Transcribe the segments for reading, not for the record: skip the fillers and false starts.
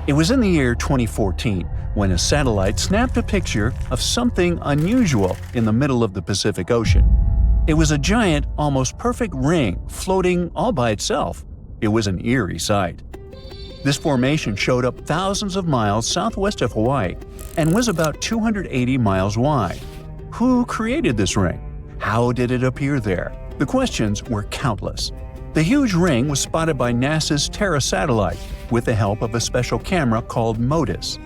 It was in the year 2014 when a satellite snapped a picture of something unusual in the middle of the Pacific Ocean. It was a giant, almost perfect ring floating all by itself. It was an eerie sight. This formation showed up thousands of miles southwest of Hawaii and was about 280 miles wide. Who created this ring? How did it appear there? The questions were countless. The huge ring was spotted by NASA's Terra satellite with the help of a special camera called MODIS.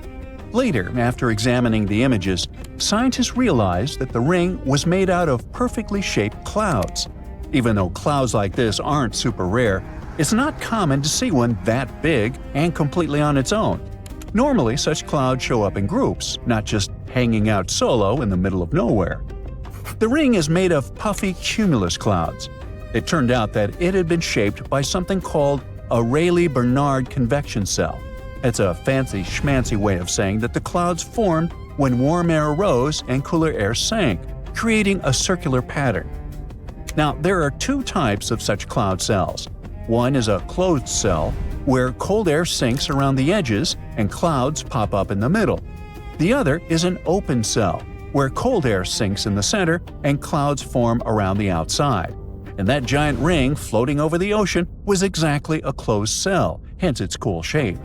Later, after examining the images, scientists realized that the ring was made out of perfectly shaped clouds. Even though clouds like this aren't super rare, it's not common to see one that big and completely on its own. Normally, such clouds show up in groups, not just hanging out solo in the middle of nowhere. The ring is made of puffy cumulus clouds. It turned out that it had been shaped by something called a Rayleigh-Bernard convection cell. It's a fancy schmancy way of saying that the clouds formed when warm air rose and cooler air sank, creating a circular pattern. Now, there are two types of such cloud cells. One is a closed cell, where cold air sinks around the edges and clouds pop up in the middle. The other is an open cell, where cold air sinks in the center and clouds form around the outside. And that giant ring floating over the ocean was exactly a closed cell, hence its cool shape.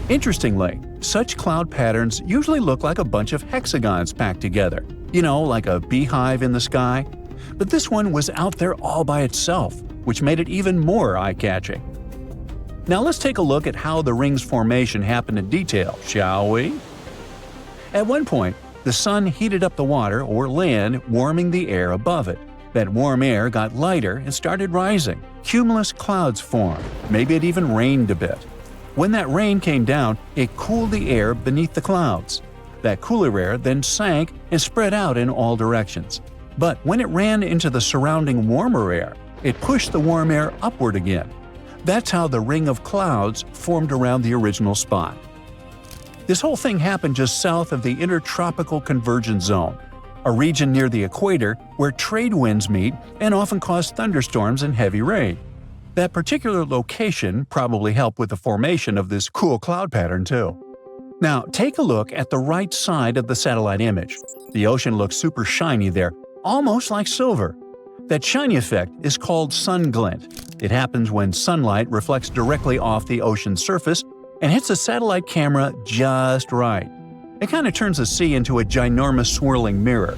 Interestingly, such cloud patterns usually look like a bunch of hexagons packed together, like a beehive in the sky. But this one was out there all by itself, which made it even more eye-catching. Now let's take a look at how the ring's formation happened in detail, shall we? At one point, the sun heated up the water or land, warming the air above it. That warm air got lighter and started rising. Cumulus clouds formed. Maybe it even rained a bit. When that rain came down, it cooled the air beneath the clouds. That cooler air then sank and spread out in all directions. But when it ran into the surrounding warmer air, it pushed the warm air upward again. That's how the ring of clouds formed around the original spot. This whole thing happened just south of the Intertropical Convergence Zone, a region near the equator where trade winds meet and often cause thunderstorms and heavy rain. That particular location probably helped with the formation of this cool cloud pattern too. Now, take a look at the right side of the satellite image. The ocean looks super shiny there, almost like silver. That shiny effect is called sunglint. It happens when sunlight reflects directly off the ocean's surface and hits a satellite camera just right. It kind of turns the sea into a ginormous swirling mirror.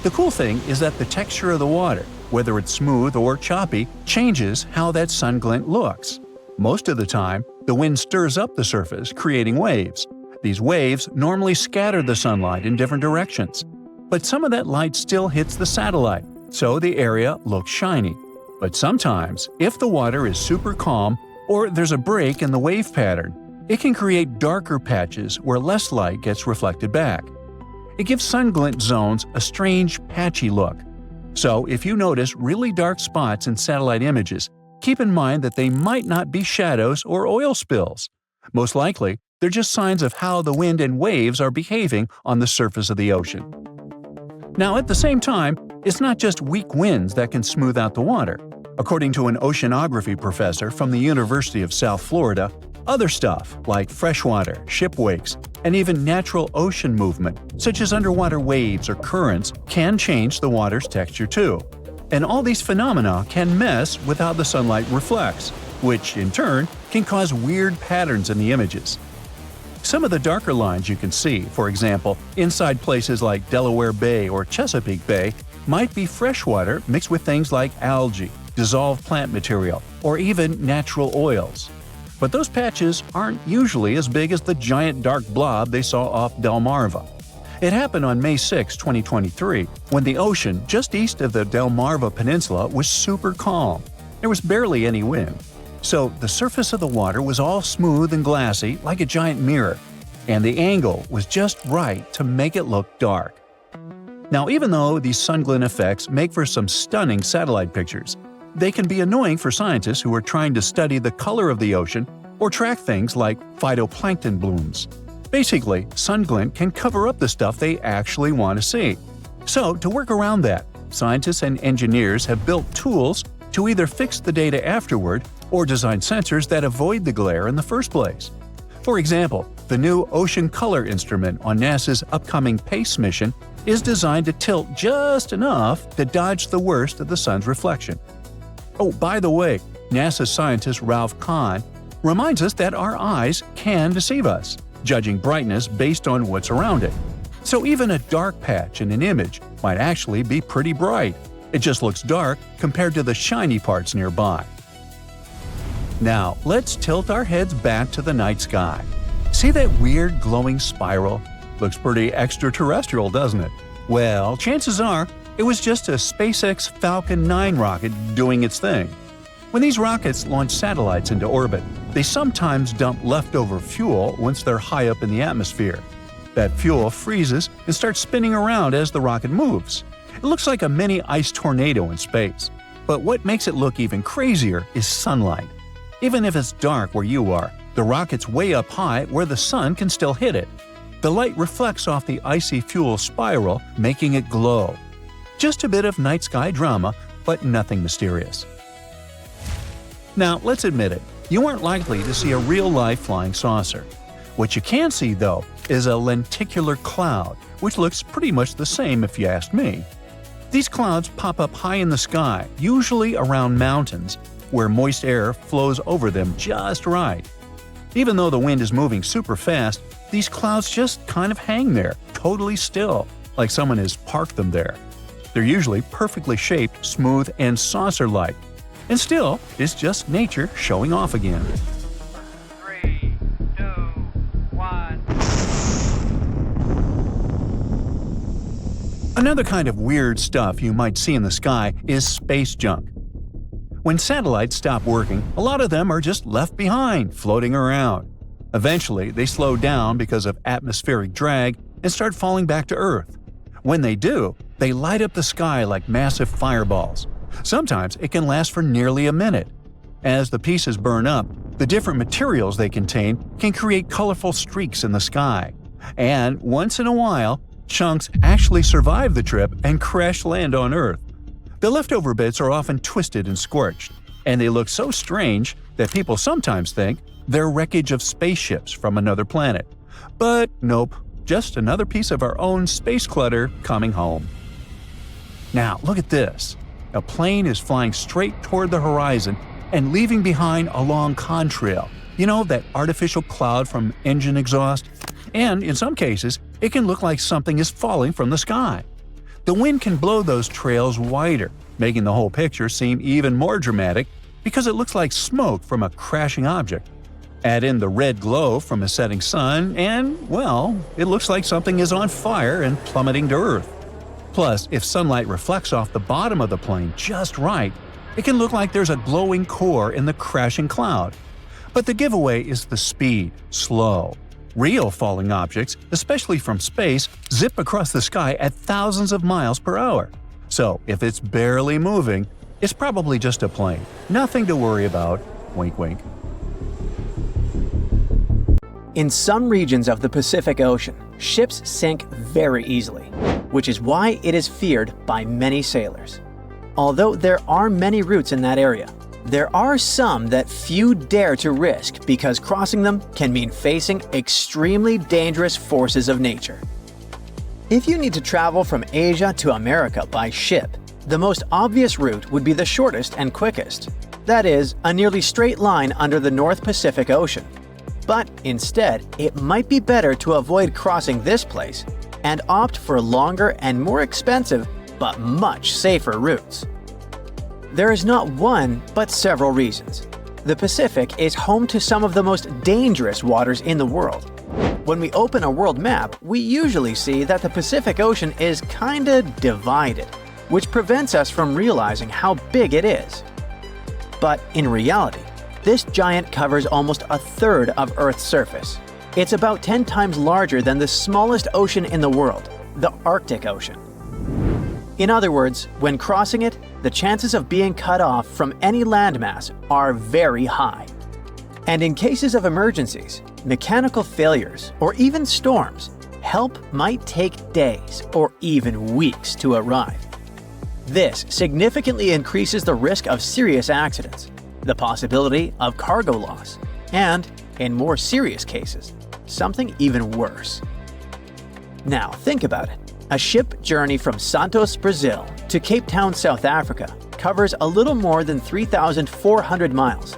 The cool thing is that the texture of the water, whether it's smooth or choppy, changes how that sunglint looks. Most of the time, the wind stirs up the surface, creating waves. These waves normally scatter the sunlight in different directions. But some of that light still hits the satellite, so the area looks shiny. But sometimes, if the water is super calm or there's a break in the wave pattern, it can create darker patches where less light gets reflected back. It gives sunglint zones a strange, patchy look. So if you notice really dark spots in satellite images, keep in mind that they might not be shadows or oil spills. Most likely, they're just signs of how the wind and waves are behaving on the surface of the ocean. Now, at the same time, it's not just weak winds that can smooth out the water. According to an oceanography professor from the University of South Florida, other stuff like freshwater, ship wakes, and even natural ocean movement, such as underwater waves or currents, can change the water's texture too. And all these phenomena can mess with how the sunlight reflects, which, in turn, can cause weird patterns in the images. Some of the darker lines you can see, for example, inside places like Delaware Bay or Chesapeake Bay, might be freshwater mixed with things like algae, dissolved plant material, or even natural oils. But those patches aren't usually as big as the giant dark blob they saw off Delmarva. It happened on May 6, 2023, when the ocean just east of the Delmarva Peninsula was super calm. There was barely any wind. So the surface of the water was all smooth and glassy like a giant mirror, and the angle was just right to make it look dark. Now, even though these sunglint effects make for some stunning satellite pictures, they can be annoying for scientists who are trying to study the color of the ocean or track things like phytoplankton blooms. Basically, sunglint can cover up the stuff they actually want to see. So, to work around that, scientists and engineers have built tools to either fix the data afterward or design sensors that avoid the glare in the first place. For example, the new Ocean Color instrument on NASA's upcoming PACE mission is designed to tilt just enough to dodge the worst of the sun's reflection. Oh, by the way, NASA scientist Ralph Kahn reminds us that our eyes can deceive us, judging brightness based on what's around it. So even a dark patch in an image might actually be pretty bright. It just looks dark compared to the shiny parts nearby. Now, let's tilt our heads back to the night sky. See that weird glowing spiral? Looks pretty extraterrestrial, doesn't it? Well, chances are it was just a SpaceX Falcon 9 rocket doing its thing. When these rockets launch satellites into orbit, they sometimes dump leftover fuel once they're high up in the atmosphere. That fuel freezes and starts spinning around as the rocket moves. It looks like a mini ice tornado in space. But what makes it look even crazier is sunlight. Even if it's dark where you are, the rocket's way up high where the sun can still hit it. The light reflects off the icy fuel spiral, making it glow. Just a bit of night sky drama, but nothing mysterious. Now, let's admit it, you aren't likely to see a real-life flying saucer. What you can see, though, is a lenticular cloud, which looks pretty much the same if you ask me. These clouds pop up high in the sky, usually around mountains, where moist air flows over them just right. Even though the wind is moving super fast, these clouds just kind of hang there, totally still, like someone has parked them there. They're usually perfectly shaped, smooth, and saucer-like. And still, it's just nature showing off again. 3, 2, 1. Another kind of weird stuff you might see in the sky is space junk. When satellites stop working, a lot of them are just left behind, floating around. Eventually, they slow down because of atmospheric drag and start falling back to Earth. When they do, they light up the sky like massive fireballs. Sometimes it can last for nearly a minute. As the pieces burn up, the different materials they contain can create colorful streaks in the sky. And once in a while, chunks actually survive the trip and crash land on Earth. The leftover bits are often twisted and scorched, and they look so strange that people sometimes think they're wreckage of spaceships from another planet. But nope, just another piece of our own space clutter coming home. Now, look at this. A plane is flying straight toward the horizon and leaving behind a long contrail. You know, that artificial cloud from engine exhaust? And in some cases, it can look like something is falling from the sky. The wind can blow those trails wider, making the whole picture seem even more dramatic because it looks like smoke from a crashing object. Add in the red glow from a setting sun and, well, it looks like something is on fire and plummeting to Earth. Plus, if sunlight reflects off the bottom of the plane just right, it can look like there's a glowing core in the crashing cloud. But the giveaway is the speed, slow. Real falling objects, especially from space, zip across the sky at thousands of miles per hour. So if it's barely moving, it's probably just a plane. Nothing to worry about. Wink wink. In some regions of the Pacific Ocean, ships sink very easily, which is why it is feared by many sailors. Although there are many routes in that area, there are some that few dare to risk because crossing them can mean facing extremely dangerous forces of nature. If you need to travel from Asia to America by ship, the most obvious route would be the shortest and quickest. That is, a nearly straight line under the North Pacific Ocean. But instead, it might be better to avoid crossing this place and opt for longer and more expensive but much safer routes. There is not one, but several reasons. The Pacific is home to some of the most dangerous waters in the world. When we open a world map, we usually see that the Pacific Ocean is kinda divided, which prevents us from realizing how big it is. But in reality, this giant covers almost a third of Earth's surface. It's about 10 times larger than the smallest ocean in the world, the Arctic Ocean. In other words, when crossing it, the chances of being cut off from any landmass are very high. And in cases of emergencies, mechanical failures, or even storms, help might take days or even weeks to arrive. This significantly increases the risk of serious accidents, the possibility of cargo loss, and In more serious cases, something even worse. Now think about it. A ship journey from Santos, Brazil to Cape Town, South Africa covers a little more than 3,400 miles.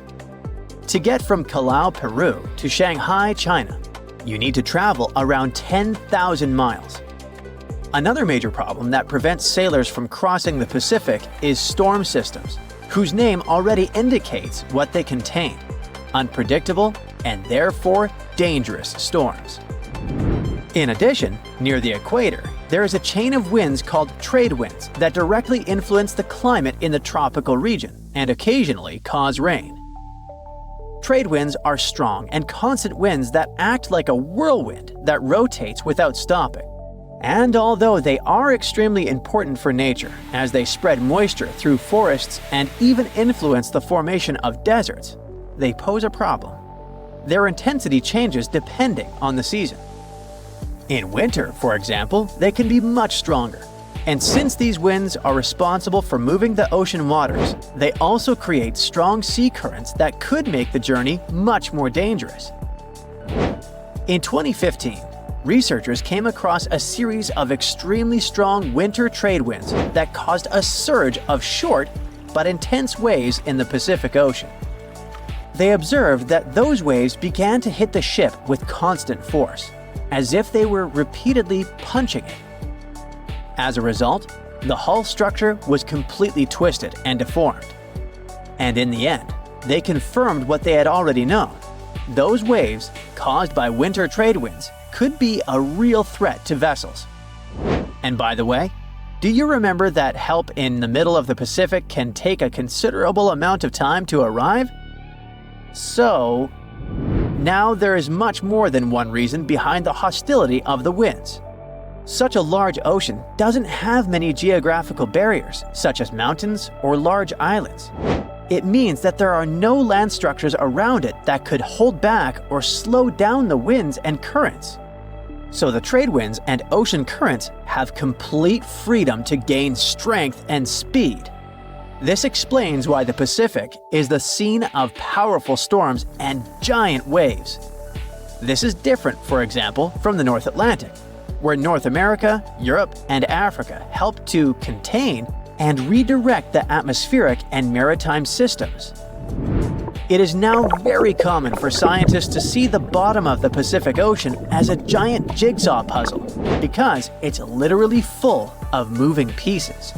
To get from Callao, Peru to Shanghai, China, you need to travel around 10,000 miles. Another major problem that prevents sailors from crossing the Pacific is storm systems, whose name already indicates what they contain: unpredictable and therefore dangerous storms. In addition, near the equator, there is a chain of winds called trade winds that directly influence the climate in the tropical region and occasionally cause rain. Trade winds are strong and constant winds that act like a whirlwind that rotates without stopping. And although they are extremely important for nature, as they spread moisture through forests and even influence the formation of deserts, they pose a problem. Their intensity changes depending on the season. In winter, for example, they can be much stronger. And since these winds are responsible for moving the ocean waters, they also create strong sea currents that could make the journey much more dangerous. In 2015, researchers came across a series of extremely strong winter trade winds that caused a surge of short but intense waves in the Pacific Ocean. They observed that those waves began to hit the ship with constant force, as if they were repeatedly punching it. As a result, the hull structure was completely twisted and deformed. And in the end, they confirmed what they had already known. Those waves, caused by winter trade winds, could be a real threat to vessels. And by the way, do you remember that help in the middle of the Pacific can take a considerable amount of time to arrive? So, now there is much more than one reason behind the hostility of the winds. Such a large ocean doesn't have many geographical barriers, such as mountains or large islands. It means that there are no land structures around it that could hold back or slow down the winds and currents. So the trade winds and ocean currents have complete freedom to gain strength and speed. This explains why the Pacific is the scene of powerful storms and giant waves. This is different, for example, from the North Atlantic, where North America, Europe, and Africa help to contain and redirect the atmospheric and maritime systems. It is now very common for scientists to see the bottom of the Pacific Ocean as a giant jigsaw puzzle because it's literally full of moving pieces.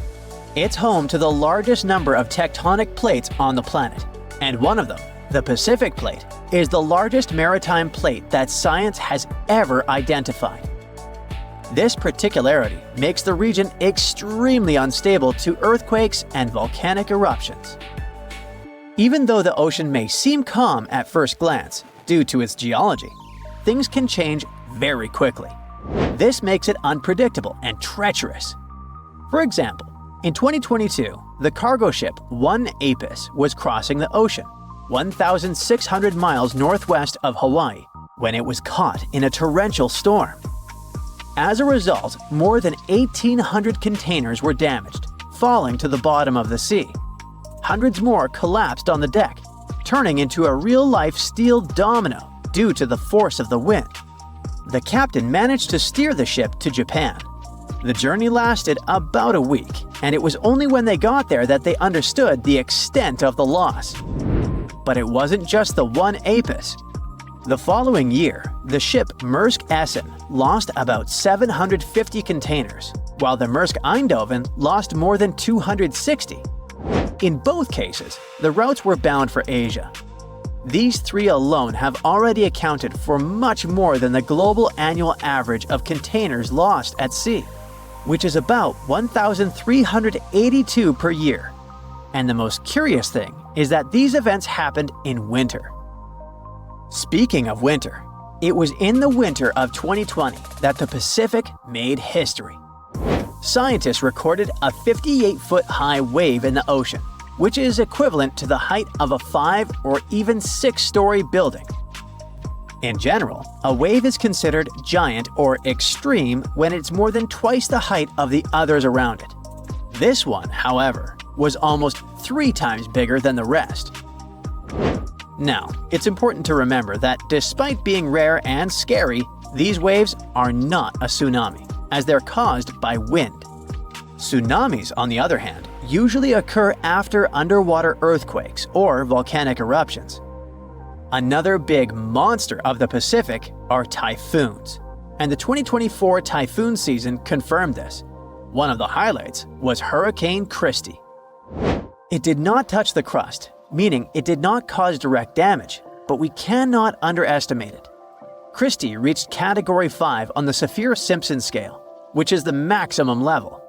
It's home to the largest number of tectonic plates on the planet, and one of them, the Pacific Plate, is the largest maritime plate that science has ever identified. This particularity makes the region extremely unstable to earthquakes and volcanic eruptions. Even though the ocean may seem calm at first glance due to its geology, things can change very quickly. This makes it unpredictable and treacherous. For example, in 2022, the cargo ship 1 Apis was crossing the ocean, 1,600 miles northwest of Hawaii, when it was caught in a torrential storm. As a result, more than 1,800 containers were damaged, falling to the bottom of the sea. Hundreds more collapsed on the deck, turning into a real-life steel domino due to the force of the wind. The captain managed to steer the ship to Japan. The journey lasted about a week, and it was only when they got there that they understood the extent of the loss. But it wasn't just the 1 Apis. The following year, the ship Maersk Essen lost about 750 containers, while the Maersk Eindhoven lost more than 260. In both cases, the routes were bound for Asia. These three alone have already accounted for much more than the global annual average of containers lost at sea, which is about 1,382 per year. And the most curious thing is that these events happened in winter. Speaking of winter, it was in the winter of 2020 that the Pacific made history. Scientists recorded a 58-foot high wave in the ocean, which is equivalent to the height of a 5 or even 6-story building. In general, a wave is considered giant or extreme when it's more than twice the height of the others around it. This one, however, was almost 3 times bigger than the rest. Now, it's important to remember that despite being rare and scary, these waves are not a tsunami, as they're caused by wind. Tsunamis, on the other hand, usually occur after underwater earthquakes or volcanic eruptions. Another big monster of the Pacific are typhoons, and the 2024 typhoon season confirmed this. One of the highlights was Hurricane Christy. It did not touch the crust, meaning it did not cause direct damage, but we cannot underestimate it. Christy reached Category 5 on the Saffir-Simpson scale, which is the maximum level.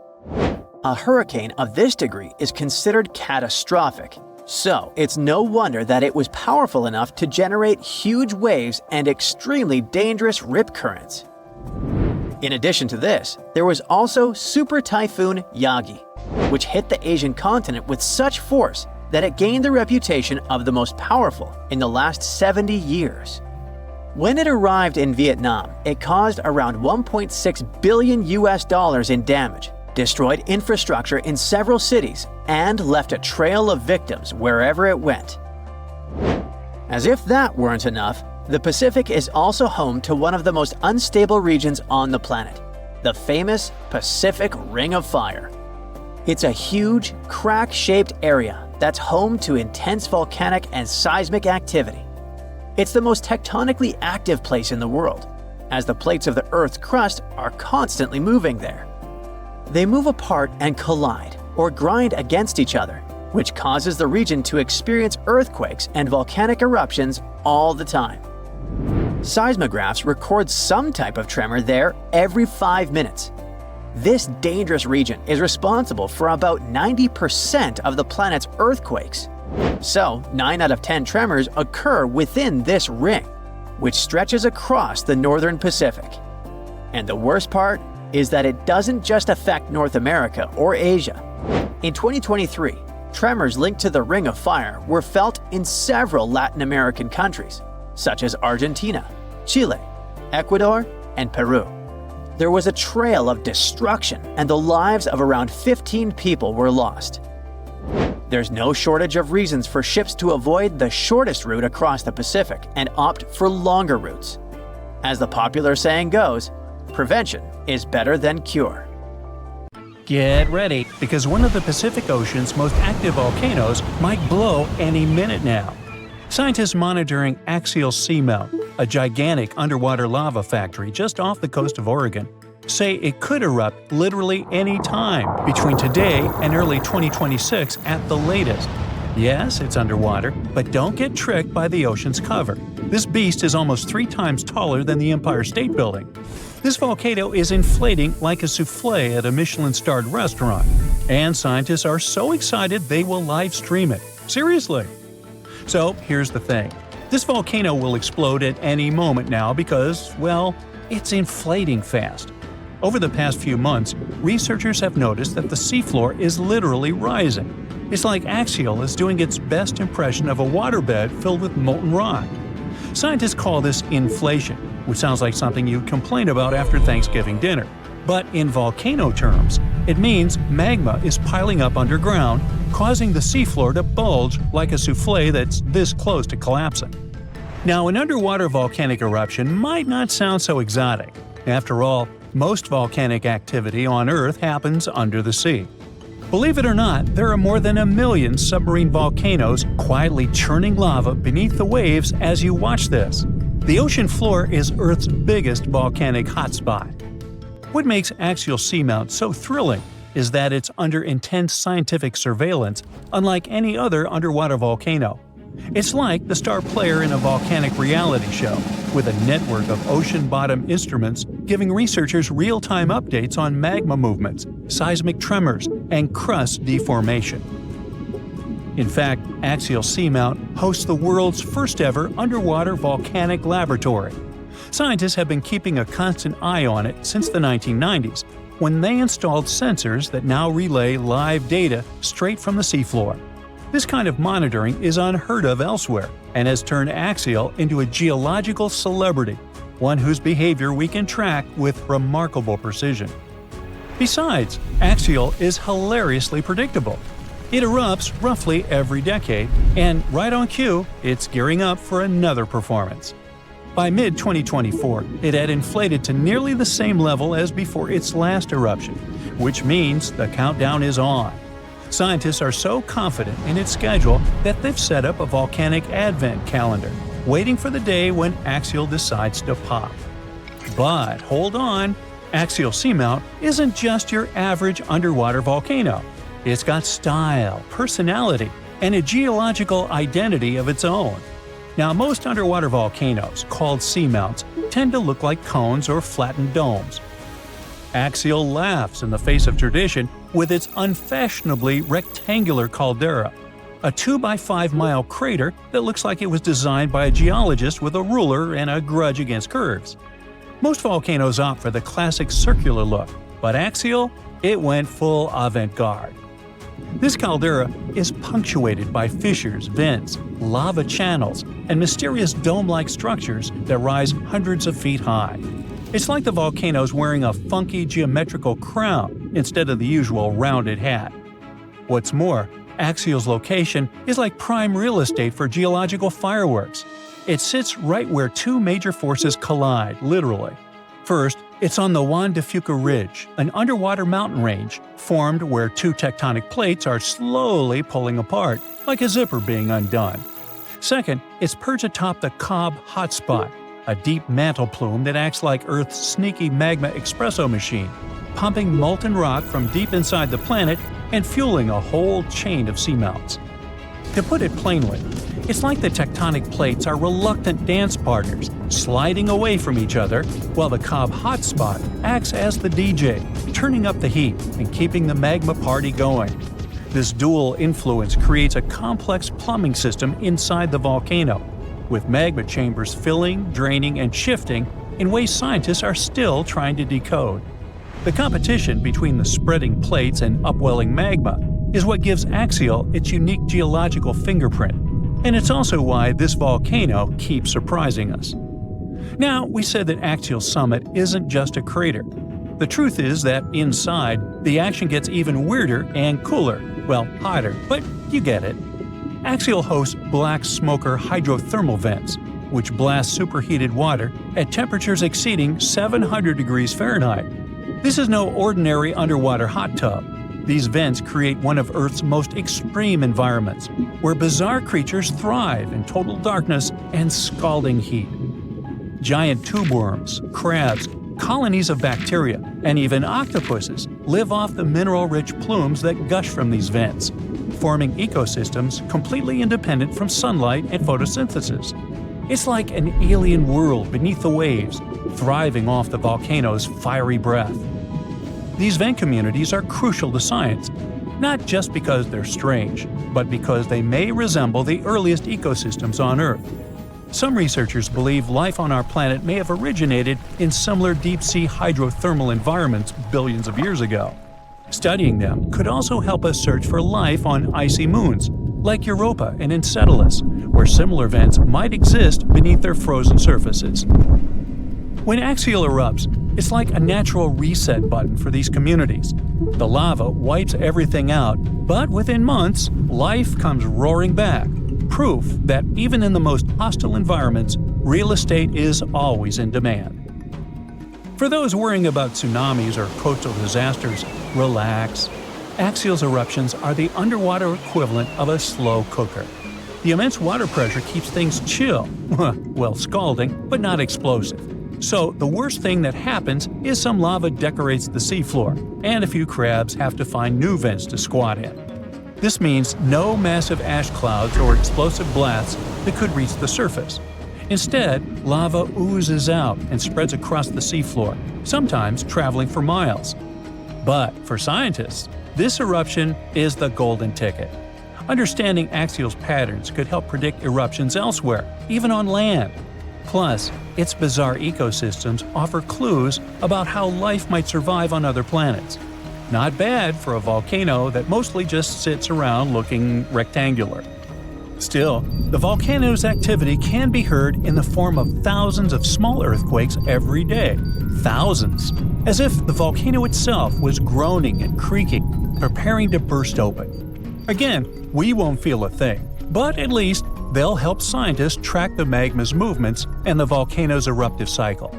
A hurricane of this degree is considered catastrophic, so it's no wonder that it was powerful enough to generate huge waves and extremely dangerous rip currents. In addition to this, there was also Super Typhoon Yagi, which hit the Asian continent with such force that it gained the reputation of the most powerful in the last 70 years. When it arrived in Vietnam, it caused around $1.6 billion in damage, destroyed infrastructure in several cities, and left a trail of victims wherever it went. As if that weren't enough, the Pacific is also home to one of the most unstable regions on the planet, the famous Pacific Ring of Fire. It's a huge, crack-shaped area that's home to intense volcanic and seismic activity. It's the most tectonically active place in the world, as the plates of the Earth's crust are constantly moving there. They move apart and collide, or grind against each other, which causes the region to experience earthquakes and volcanic eruptions all the time. Seismographs record some type of tremor there every 5 minutes. This dangerous region is responsible for about 90% of the planet's earthquakes. So, 9 out of 10 tremors occur within this ring, which stretches across the northern Pacific. And the worst part is that it doesn't just affect North America or Asia. In 2023, tremors linked to the Ring of Fire were felt in several Latin American countries, such as Argentina, Chile, Ecuador, and Peru. There was a trail of destruction, and the lives of around 15 people were lost. There's no shortage of reasons for ships to avoid the shortest route across the Pacific and opt for longer routes. As the popular saying goes, prevention is better than cure. Get ready, because one of the Pacific Ocean's most active volcanoes might blow any minute now. Scientists monitoring Axial Seamount, a gigantic underwater lava factory just off the coast of Oregon, say it could erupt literally any time between today and early 2026 at the latest. Yes, it's underwater, but don't get tricked by the ocean's cover. This beast is almost 3 times taller than the Empire State Building. This volcano is inflating like a souffle at a Michelin-starred restaurant, and scientists are so excited they will live stream it. Seriously! So here's the thing. This volcano will explode at any moment now because, well, it's inflating fast. Over the past few months, researchers have noticed that the seafloor is literally rising. It's like Axial is doing its best impression of a waterbed filled with molten rock. Scientists call this inflation, which sounds like something you'd complain about after Thanksgiving dinner. But in volcano terms, it means magma is piling up underground, causing the seafloor to bulge like a souffle that's this close to collapsing. Now, an underwater volcanic eruption might not sound so exotic. After all, most volcanic activity on Earth happens under the sea. Believe it or not, there are more than 1 million submarine volcanoes quietly churning lava beneath the waves as you watch this. The ocean floor is Earth's biggest volcanic hotspot. What makes Axial Seamount so thrilling is that it's under intense scientific surveillance, unlike any other underwater volcano. It's like the star player in a volcanic reality show, with a network of ocean-bottom instruments giving researchers real-time updates on magma movements, seismic tremors, and crust deformation. In fact, Axial Seamount hosts the world's first-ever underwater volcanic laboratory. Scientists have been keeping a constant eye on it since the 1990s, when they installed sensors that now relay live data straight from the seafloor. This kind of monitoring is unheard of elsewhere and has turned Axial into a geological celebrity, one whose behavior we can track with remarkable precision. Besides, Axial is hilariously predictable. It erupts roughly every decade, and right on cue, it's gearing up for another performance. By mid-2024, it had inflated to nearly the same level as before its last eruption, which means the countdown is on. Scientists are so confident in its schedule that they've set up a volcanic advent calendar, waiting for the day when Axial decides to pop. But hold on, Axial Seamount isn't just your average underwater volcano. It's got style, personality, and a geological identity of its own. Now, most underwater volcanoes, called seamounts, tend to look like cones or flattened domes. Axial laughs in the face of tradition with its unfashionably rectangular caldera, a 2-by-5-mile crater that looks like it was designed by a geologist with a ruler and a grudge against curves. Most volcanoes opt for the classic circular look, but Axial, it went full avant-garde. This caldera is punctuated by fissures, vents, lava channels, and mysterious dome-like structures that rise hundreds of feet high. It's like the volcano's wearing a funky geometrical crown instead of the usual rounded hat. What's more, Axial's location is like prime real estate for geological fireworks. It sits right where two major forces collide, literally. First, it's on the Juan de Fuca Ridge, an underwater mountain range formed where two tectonic plates are slowly pulling apart, like a zipper being undone. Second, it's perched atop the Cobb Hotspot, a deep mantle plume that acts like Earth's sneaky magma espresso machine, pumping molten rock from deep inside the planet and fueling a whole chain of seamounts. To put it plainly, it's like the tectonic plates are reluctant dance partners, sliding away from each other, while the Cobb Hotspot acts as the DJ, turning up the heat and keeping the magma party going. This dual influence creates a complex plumbing system inside the volcano, with magma chambers filling, draining, and shifting in ways scientists are still trying to decode. The competition between the spreading plates and upwelling magma is what gives Axial its unique geological fingerprint, and it's also why this volcano keeps surprising us. Now, we said that Axial Summit isn't just a crater. The truth is that inside, the action gets even weirder and cooler, well, hotter, but you get it. Axial hosts black smoker hydrothermal vents, which blast superheated water at temperatures exceeding 700 degrees Fahrenheit. This is no ordinary underwater hot tub. These vents create one of Earth's most extreme environments, where bizarre creatures thrive in total darkness and scalding heat. Giant tube worms, crabs, colonies of bacteria, and even octopuses live off the mineral-rich plumes that gush from these vents, forming ecosystems completely independent from sunlight and photosynthesis. It's like an alien world beneath the waves, thriving off the volcano's fiery breath. These vent communities are crucial to science, not just because they're strange, but because they may resemble the earliest ecosystems on Earth. Some researchers believe life on our planet may have originated in similar deep-sea hydrothermal environments billions of years ago. Studying them could also help us search for life on icy moons, like Europa and Enceladus, where similar vents might exist beneath their frozen surfaces. When Axial erupts, it's like a natural reset button for these communities. The lava wipes everything out, but within months, life comes roaring back. Proof that even in the most hostile environments, real estate is always in demand. For those worrying about tsunamis or coastal disasters, relax. Axial's eruptions are the underwater equivalent of a slow cooker. The immense water pressure keeps things chill, well, scalding, but not explosive. So the worst thing that happens is some lava decorates the seafloor, and a few crabs have to find new vents to squat in. This means no massive ash clouds or explosive blasts that could reach the surface. Instead, lava oozes out and spreads across the seafloor, sometimes traveling for miles. But for scientists, this eruption is the golden ticket. Understanding Axial's patterns could help predict eruptions elsewhere, even on land. Plus, its bizarre ecosystems offer clues about how life might survive on other planets. Not bad for a volcano that mostly just sits around looking rectangular. Still, the volcano's activity can be heard in the form of thousands of small earthquakes every day. Thousands! As if the volcano itself was groaning and creaking, preparing to burst open. Again, we won't feel a thing, but at least they'll help scientists track the magma's movements and the volcano's eruptive cycle.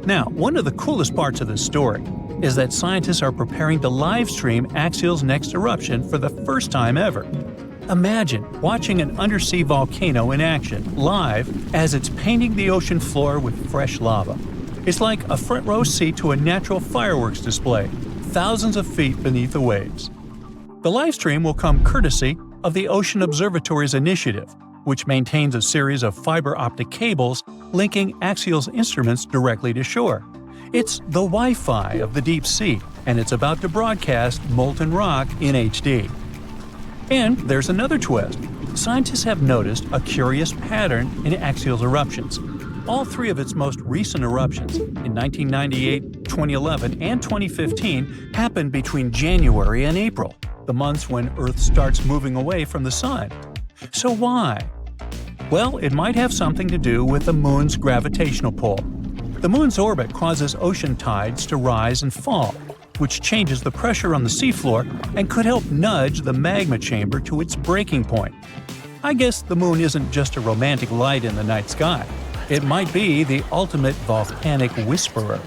Now, one of the coolest parts of this story is that scientists are preparing to live stream Axial's next eruption for the first time ever. Imagine watching an undersea volcano in action, live, as it's painting the ocean floor with fresh lava. It's like a front row seat to a natural fireworks display, thousands of feet beneath the waves. The livestream will come courtesy of the Ocean Observatory's initiative, which maintains a series of fiber optic cables linking Axial's instruments directly to shore. It's the Wi-Fi of the deep sea, and it's about to broadcast molten rock in HD. And there's another twist. Scientists have noticed a curious pattern in Axial's eruptions. All three of its most recent eruptions, in 1998, 2011, and 2015, happened between January and April, the months when Earth starts moving away from the Sun. So why? Well, it might have something to do with the Moon's gravitational pull. The Moon's orbit causes ocean tides to rise and fall, which changes the pressure on the seafloor and could help nudge the magma chamber to its breaking point. I guess the Moon isn't just a romantic light in the night sky. It might be the ultimate volcanic whisperer.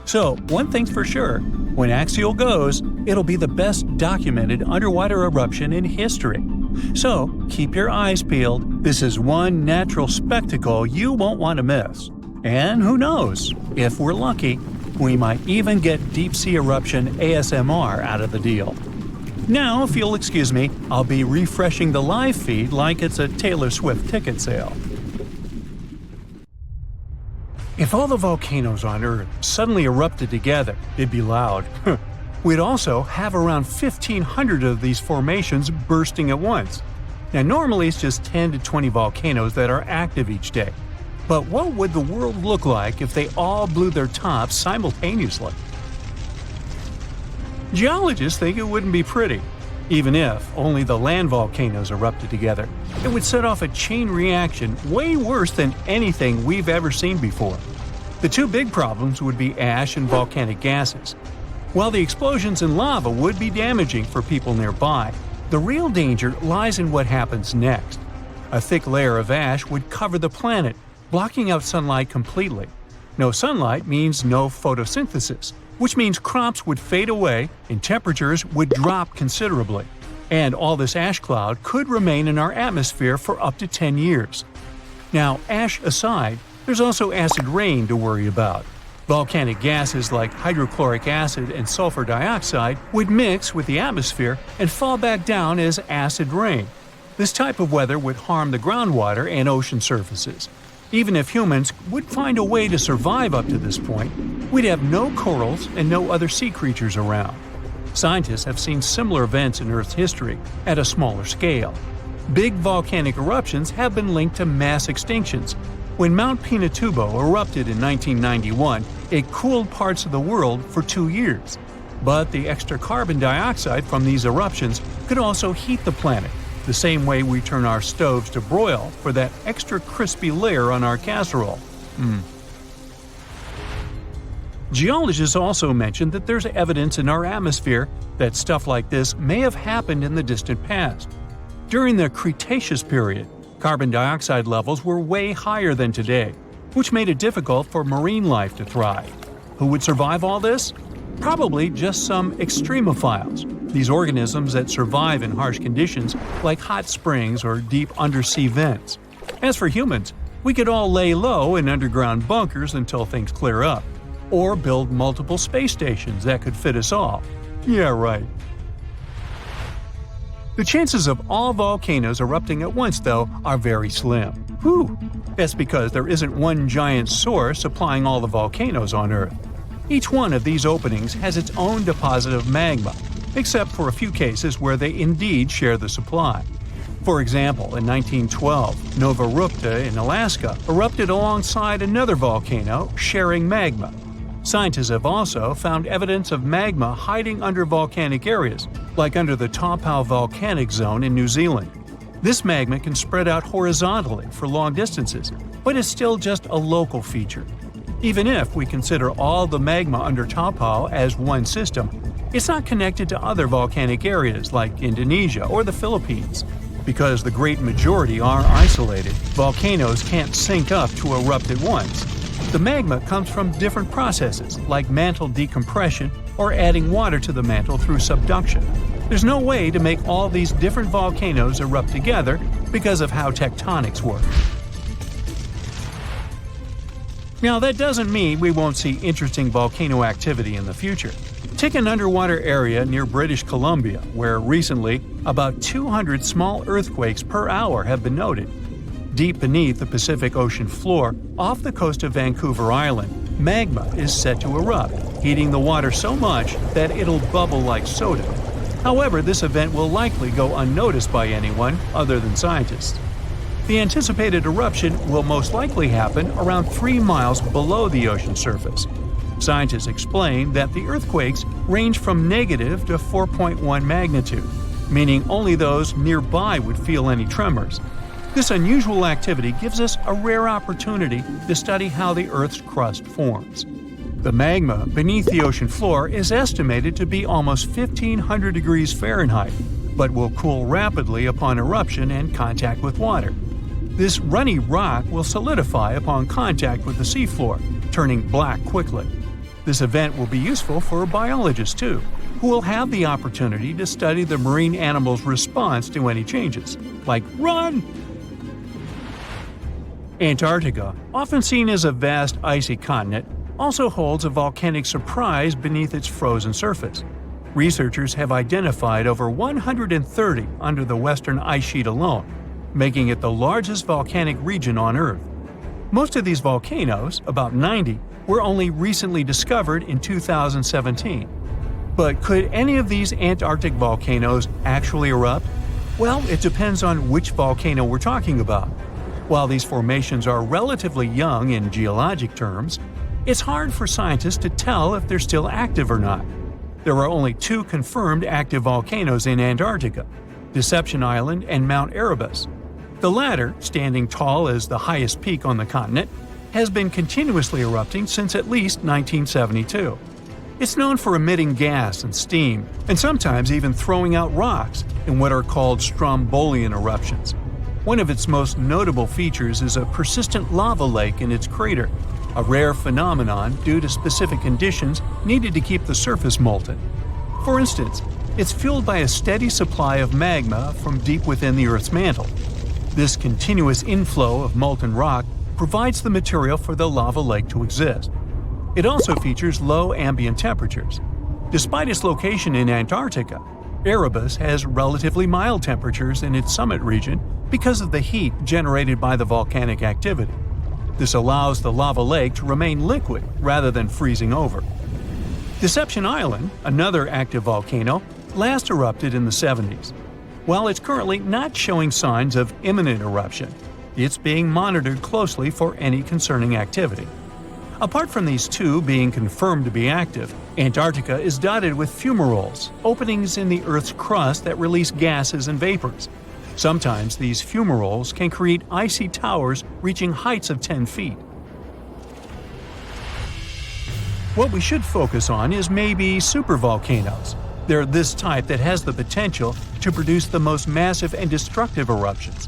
So, one thing's for sure, when Axial goes, it'll be the best documented underwater eruption in history. So, keep your eyes peeled. This is one natural spectacle you won't want to miss. And who knows, if we're lucky, we might even get deep-sea eruption ASMR out of the deal. Now, if you'll excuse me, I'll be refreshing the live feed like it's a Taylor Swift ticket sale. If all the volcanoes on Earth suddenly erupted together, it'd be loud. We'd also have around 1,500 of these formations bursting at once. Now, normally it's just 10 to 20 volcanoes that are active each day. But what would the world look like if they all blew their tops simultaneously? Geologists think it wouldn't be pretty. Even if only the land volcanoes erupted together, it would set off a chain reaction way worse than anything we've ever seen before. The two big problems would be ash and volcanic gases. While the explosions in lava would be damaging for people nearby, the real danger lies in what happens next. A thick layer of ash would cover the planet, blocking out sunlight completely. No sunlight means no photosynthesis, which means crops would fade away and temperatures would drop considerably. And all this ash cloud could remain in our atmosphere for up to 10 years. Now, ash aside, there's also acid rain to worry about. Volcanic gases like hydrochloric acid and sulfur dioxide would mix with the atmosphere and fall back down as acid rain. This type of weather would harm the groundwater and ocean surfaces. Even if humans would find a way to survive up to this point, we'd have no corals and no other sea creatures around. Scientists have seen similar events in Earth's history at a smaller scale. Big volcanic eruptions have been linked to mass extinctions. When Mount Pinatubo erupted in 1991, it cooled parts of the world for 2 years. But the extra carbon dioxide from these eruptions could also heat the planet, the same way we turn our stoves to broil for that extra crispy layer on our casserole. Geologists also mentioned that there's evidence in our atmosphere that stuff like this may have happened in the distant past. During the Cretaceous period, carbon dioxide levels were way higher than today, which made it difficult for marine life to thrive. Who would survive all this? Probably just some extremophiles, these organisms that survive in harsh conditions like hot springs or deep undersea vents. As for humans, we could all lay low in underground bunkers until things clear up, or build multiple space stations that could fit us all. Yeah, right. The chances of all volcanoes erupting at once, though, are very slim. Whew! That's because there isn't one giant source supplying all the volcanoes on Earth. Each one of these openings has its own deposit of magma, except for a few cases where they indeed share the supply. For example, in 1912, Nova Rupta in Alaska erupted alongside another volcano sharing magma. Scientists have also found evidence of magma hiding under volcanic areas, like under the Taupau volcanic zone in New Zealand. This magma can spread out horizontally for long distances, but is still just a local feature. Even if we consider all the magma under Taupau as one system, It's not connected to other volcanic areas like Indonesia or the Philippines. Because the great majority are isolated, volcanoes can't sync up to erupt at once. The magma comes from different processes like mantle decompression or adding water to the mantle through subduction. There's no way to make all these different volcanoes erupt together because of how tectonics work. Now, that doesn't mean we won't see interesting volcano activity in the future. Take an underwater area near British Columbia, where recently about 200 small earthquakes per hour have been noted. Deep beneath the Pacific Ocean floor, off the coast of Vancouver Island, magma is set to erupt, heating the water so much that it'll bubble like soda. However, this event will likely go unnoticed by anyone other than scientists. The anticipated eruption will most likely happen around 3 miles below the ocean surface. Scientists explain that the earthquakes range from negative to 4.1 magnitude, meaning only those nearby would feel any tremors. This unusual activity gives us a rare opportunity to study how the Earth's crust forms. The magma beneath the ocean floor is estimated to be almost 1,500 degrees Fahrenheit, but will cool rapidly upon eruption and contact with water. This runny rock will solidify upon contact with the seafloor, turning black quickly. This event will be useful for biologists too, who will have the opportunity to study the marine animals' response to any changes, like run! Antarctica, often seen as a vast icy continent, also holds a volcanic surprise beneath its frozen surface. Researchers have identified over 130 under the western ice sheet alone, making it the largest volcanic region on Earth. Most of these volcanoes, about 90, were only recently discovered in 2017. But could any of these Antarctic volcanoes actually erupt? Well, it depends on which volcano we're talking about. While these formations are relatively young in geologic terms, it's hard for scientists to tell if they're still active or not. There are only 2 confirmed active volcanoes in Antarctica, Deception Island and Mount Erebus. The latter, standing tall as the highest peak on the continent, has been continuously erupting since at least 1972. It's known for emitting gas and steam, and sometimes even throwing out rocks in what are called strombolian eruptions. One of its most notable features is a persistent lava lake in its crater, a rare phenomenon due to specific conditions needed to keep the surface molten. For instance, it's fueled by a steady supply of magma from deep within the Earth's mantle. This continuous inflow of molten rock provides the material for the lava lake to exist. It also features low ambient temperatures. Despite its location in Antarctica, Erebus has relatively mild temperatures in its summit region because of the heat generated by the volcanic activity. This allows the lava lake to remain liquid rather than freezing over. Deception Island, another active volcano, last erupted in the 70s. While it's currently not showing signs of imminent eruption, it's being monitored closely for any concerning activity. Apart from these 2 being confirmed to be active, Antarctica is dotted with fumaroles, openings in the Earth's crust that release gases and vapors. Sometimes these fumaroles can create icy towers reaching heights of 10 feet. What we should focus on is maybe supervolcanoes. They're this type that has the potential to produce the most massive and destructive eruptions.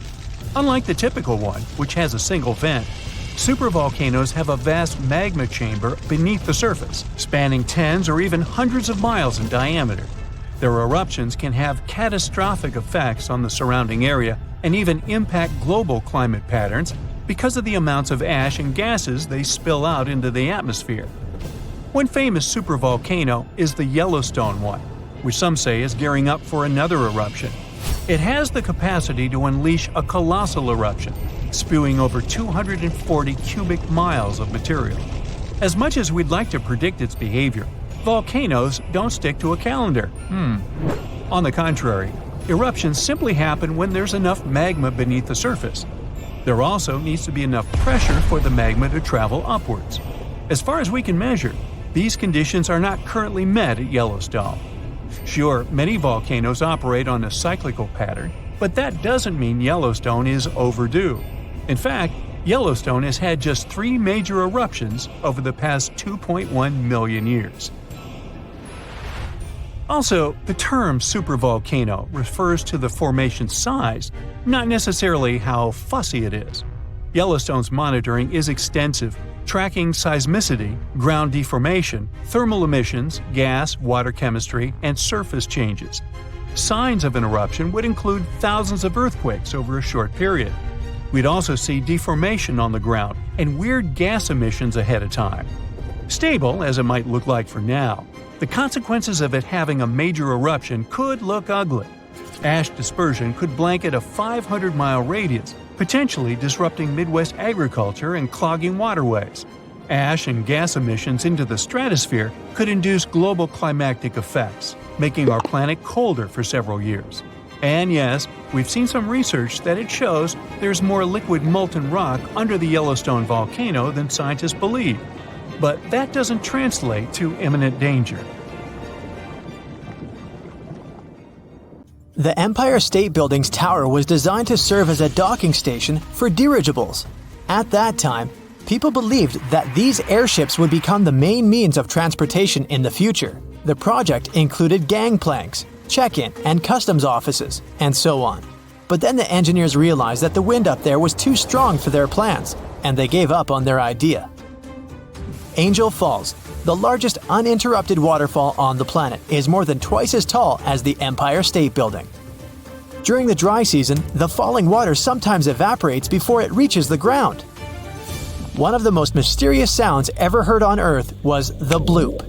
Unlike the typical one, which has a single vent, supervolcanoes have a vast magma chamber beneath the surface, spanning tens or even hundreds of miles in diameter. Their eruptions can have catastrophic effects on the surrounding area and even impact global climate patterns because of the amounts of ash and gases they spill out into the atmosphere. One famous supervolcano is the Yellowstone one, which some say is gearing up for another eruption. It has the capacity to unleash a colossal eruption, spewing over 240 cubic miles of material. As much as we'd like to predict its behavior, volcanoes don't stick to a calendar. On the contrary, eruptions simply happen when there's enough magma beneath the surface. There also needs to be enough pressure for the magma to travel upwards. As far as we can measure, these conditions are not currently met at Yellowstone. Sure, many volcanoes operate on a cyclical pattern, but that doesn't mean Yellowstone is overdue. In fact, Yellowstone has had just 3 major eruptions over the past 2.1 million years. Also, the term supervolcano refers to the formation's size, not necessarily how fussy it is. Yellowstone's monitoring is extensive, tracking seismicity, ground deformation, thermal emissions, gas, water chemistry, and surface changes. Signs of an eruption would include thousands of earthquakes over a short period. We'd also see deformation on the ground and weird gas emissions ahead of time. Stable as it might look like for now, the consequences of it having a major eruption could look ugly. Ash dispersion could blanket a 500-mile radius, potentially disrupting Midwest agriculture and clogging waterways. Ash and gas emissions into the stratosphere could induce global climatic effects, making our planet colder for several years. And yes, we've seen some research that it shows there's more liquid molten rock under the Yellowstone volcano than scientists believe. But that doesn't translate to imminent danger. The Empire State Building's tower was designed to serve as a docking station for dirigibles. At that time, people believed that these airships would become the main means of transportation in the future. The project included gangplanks, check-in and customs offices, and so on. But then the engineers realized that the wind up there was too strong for their plans, and they gave up on their idea. Angel Falls, the largest uninterrupted waterfall on the planet, is more than twice as tall as the Empire State Building. During the dry season, the falling water sometimes evaporates before it reaches the ground. One of the most mysterious sounds ever heard on Earth was the bloop.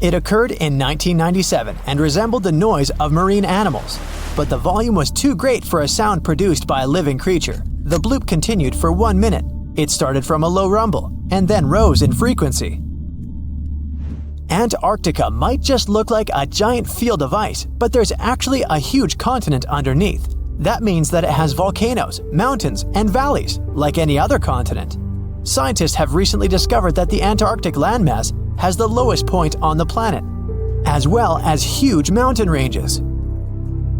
It occurred in 1997 and resembled the noise of marine animals, but the volume was too great for a sound produced by a living creature. The bloop continued for 1 minute. It started from a low rumble and then rose in frequency. Antarctica might just look like a giant field of ice, but there's actually a huge continent underneath. That means that it has volcanoes, mountains, and valleys, like any other continent. Scientists have recently discovered that the Antarctic landmass has the lowest point on the planet, as well as huge mountain ranges.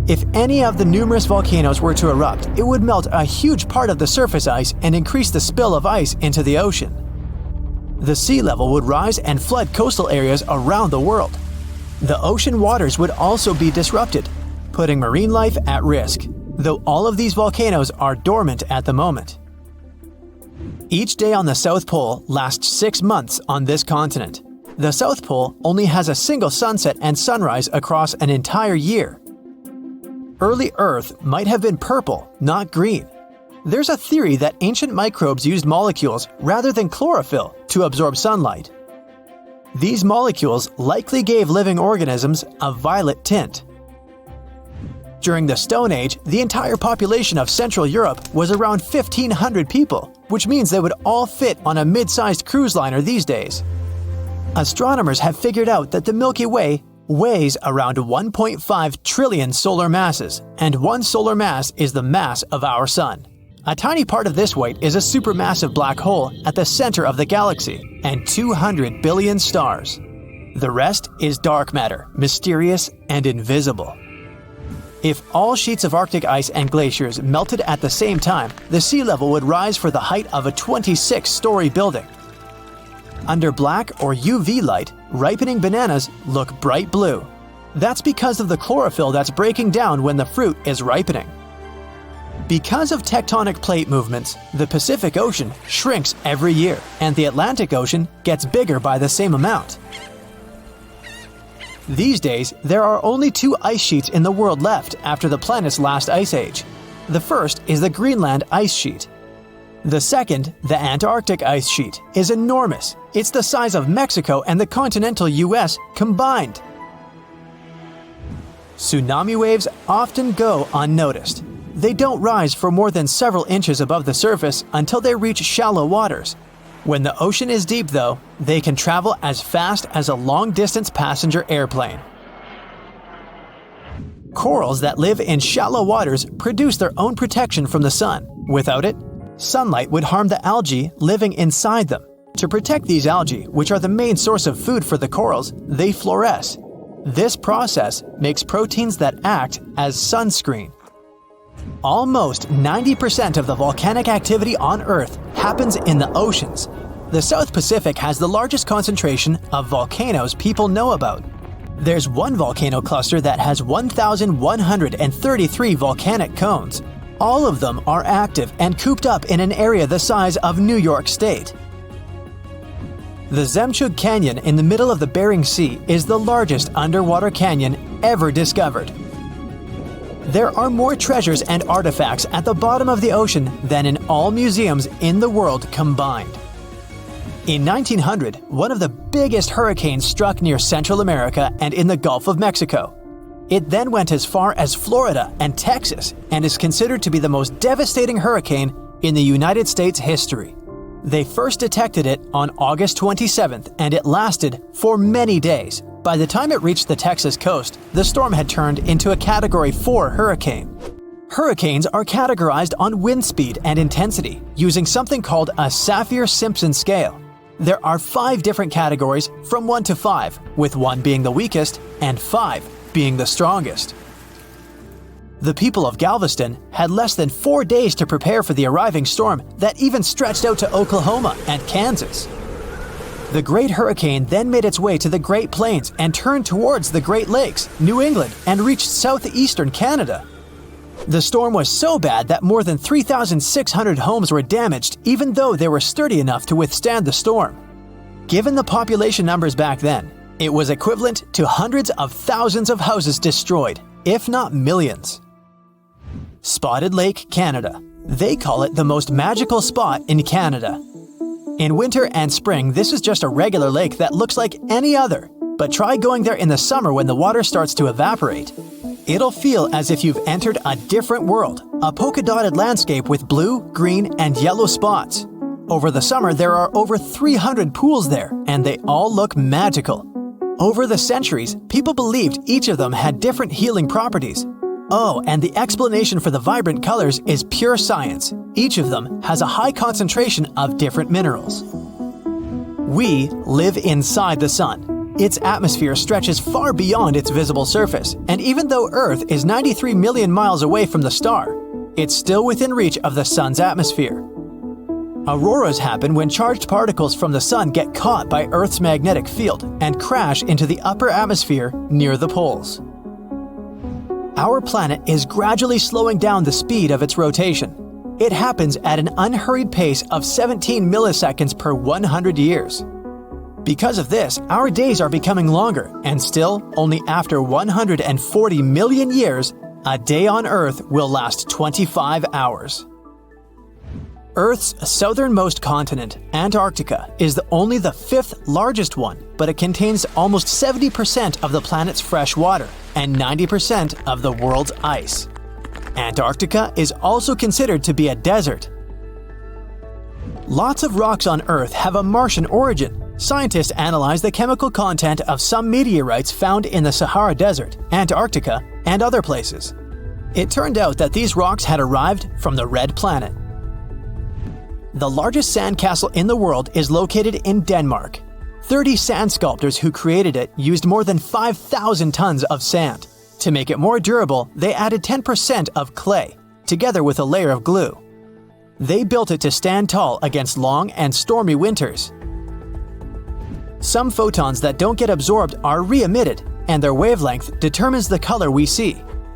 If any of the numerous volcanoes were to erupt, it would melt a huge part of the surface ice and increase the spill of ice into the ocean. The sea level would rise and flood coastal areas around the world. The ocean waters would also be disrupted, putting marine life at risk, though all of these volcanoes are dormant at the moment. Each day on the South Pole lasts 6 months on this continent. The South Pole only has a single sunset and sunrise across an entire year. Early Earth might have been purple, not green. There's a theory that ancient microbes used molecules rather than chlorophyll to absorb sunlight. These molecules likely gave living organisms a violet tint. During the Stone Age, the entire population of Central Europe was around 1,500 people, which means they would all fit on a mid-sized cruise liner these days. Astronomers have figured out that the Milky Way weighs around 1.5 trillion solar masses, and one solar mass is the mass of our Sun. A tiny part of this weight is a supermassive black hole at the center of the galaxy, and 200 billion stars. The rest is dark matter, mysterious and invisible. If all sheets of Arctic ice and glaciers melted at the same time, the sea level would rise for the height of a 26-story building. Under black or UV light, ripening bananas look bright blue. That's because of the chlorophyll that's breaking down when the fruit is ripening. Because of tectonic plate movements, the Pacific Ocean shrinks every year, and the Atlantic Ocean gets bigger by the same amount. These days, there are only 2 ice sheets in the world left after the planet's last ice age. The first is the Greenland ice sheet. The second, the Antarctic ice sheet, is enormous. It's the size of Mexico and the continental US combined. Tsunami waves often go unnoticed. They don't rise for more than several inches above the surface until they reach shallow waters. When the ocean is deep, though, they can travel as fast as a long-distance passenger airplane. Corals that live in shallow waters produce their own protection from the sun. Without it, sunlight would harm the algae living inside them. To protect these algae, which are the main source of food for the corals, they fluoresce. This process makes proteins that act as sunscreen. Almost 90% of the volcanic activity on Earth happens in the oceans. The South Pacific has the largest concentration of volcanoes people know about. There's one volcano cluster that has 1,133 volcanic cones. All of them are active and cooped up in an area the size of New York State. The Zemchug Canyon in the middle of the Bering Sea is the largest underwater canyon ever discovered. There are more treasures and artifacts at the bottom of the ocean than in all museums in the world combined. In 1900, one of the biggest hurricanes struck near Central America and in the Gulf of Mexico. It then went as far as Florida and Texas and is considered to be the most devastating hurricane in the United States history. They first detected it on August 27th, and it lasted for many days. By the time it reached the Texas coast, the storm had turned into a Category 4 hurricane. Hurricanes are categorized on wind speed and intensity using something called a Saffir-Simpson scale. There are 5 different categories from 1 to 5, with 1 being the weakest and 5 being the strongest. The people of Galveston had less than 4 days to prepare for the arriving storm that even stretched out to Oklahoma and Kansas. The Great Hurricane then made its way to the Great Plains and turned towards the Great Lakes, New England, and reached southeastern Canada. The storm was so bad that more than 3,600 homes were damaged, even though they were sturdy enough to withstand the storm. Given the population numbers back then, it was equivalent to hundreds of thousands of houses destroyed, if not millions. Spotted Lake, Canada. They call it the most magical spot in Canada. In winter and spring, this is just a regular lake that looks like any other, but try going there in the summer when the water starts to evaporate. It'll feel as if you've entered a different world, a polka-dotted landscape with blue, green, and yellow spots. Over the summer, there are over 300 pools there, and they all look magical. Over the centuries, people believed each of them had different healing properties. Oh, and the explanation for the vibrant colors is pure science. Each of them has a high concentration of different minerals. We live inside the sun. Its atmosphere stretches far beyond its visible surface, and even though Earth is 93 million miles away from the star, it's still within reach of the sun's atmosphere. Auroras happen when charged particles from the sun get caught by Earth's magnetic field and crash into the upper atmosphere near the poles. Our planet is gradually slowing down the speed of its rotation. It happens at an unhurried pace of 17 milliseconds per 100 years. Because of this, our days are becoming longer, and still, only after 140 million years, a day on Earth will last 25 hours. Earth's southernmost continent, Antarctica, is only the 5th largest one, but it contains almost 70% of the planet's fresh water and 90% of the world's ice. Antarctica is also considered to be a desert. Lots of rocks on Earth have a Martian origin. Scientists analyze the chemical content of some meteorites found in the Sahara Desert, Antarctica, and other places. It turned out that these rocks had arrived from the Red Planet. The largest sandcastle in the world is located in Denmark. 30 sand sculptors who created it used more than 5,000 tons of sand. To make it more durable, they added 10% of clay, together with a layer of glue. They built it to stand tall against long and stormy winters. Some photons that don't get absorbed are re-emitted, and their wavelength determines the color we see.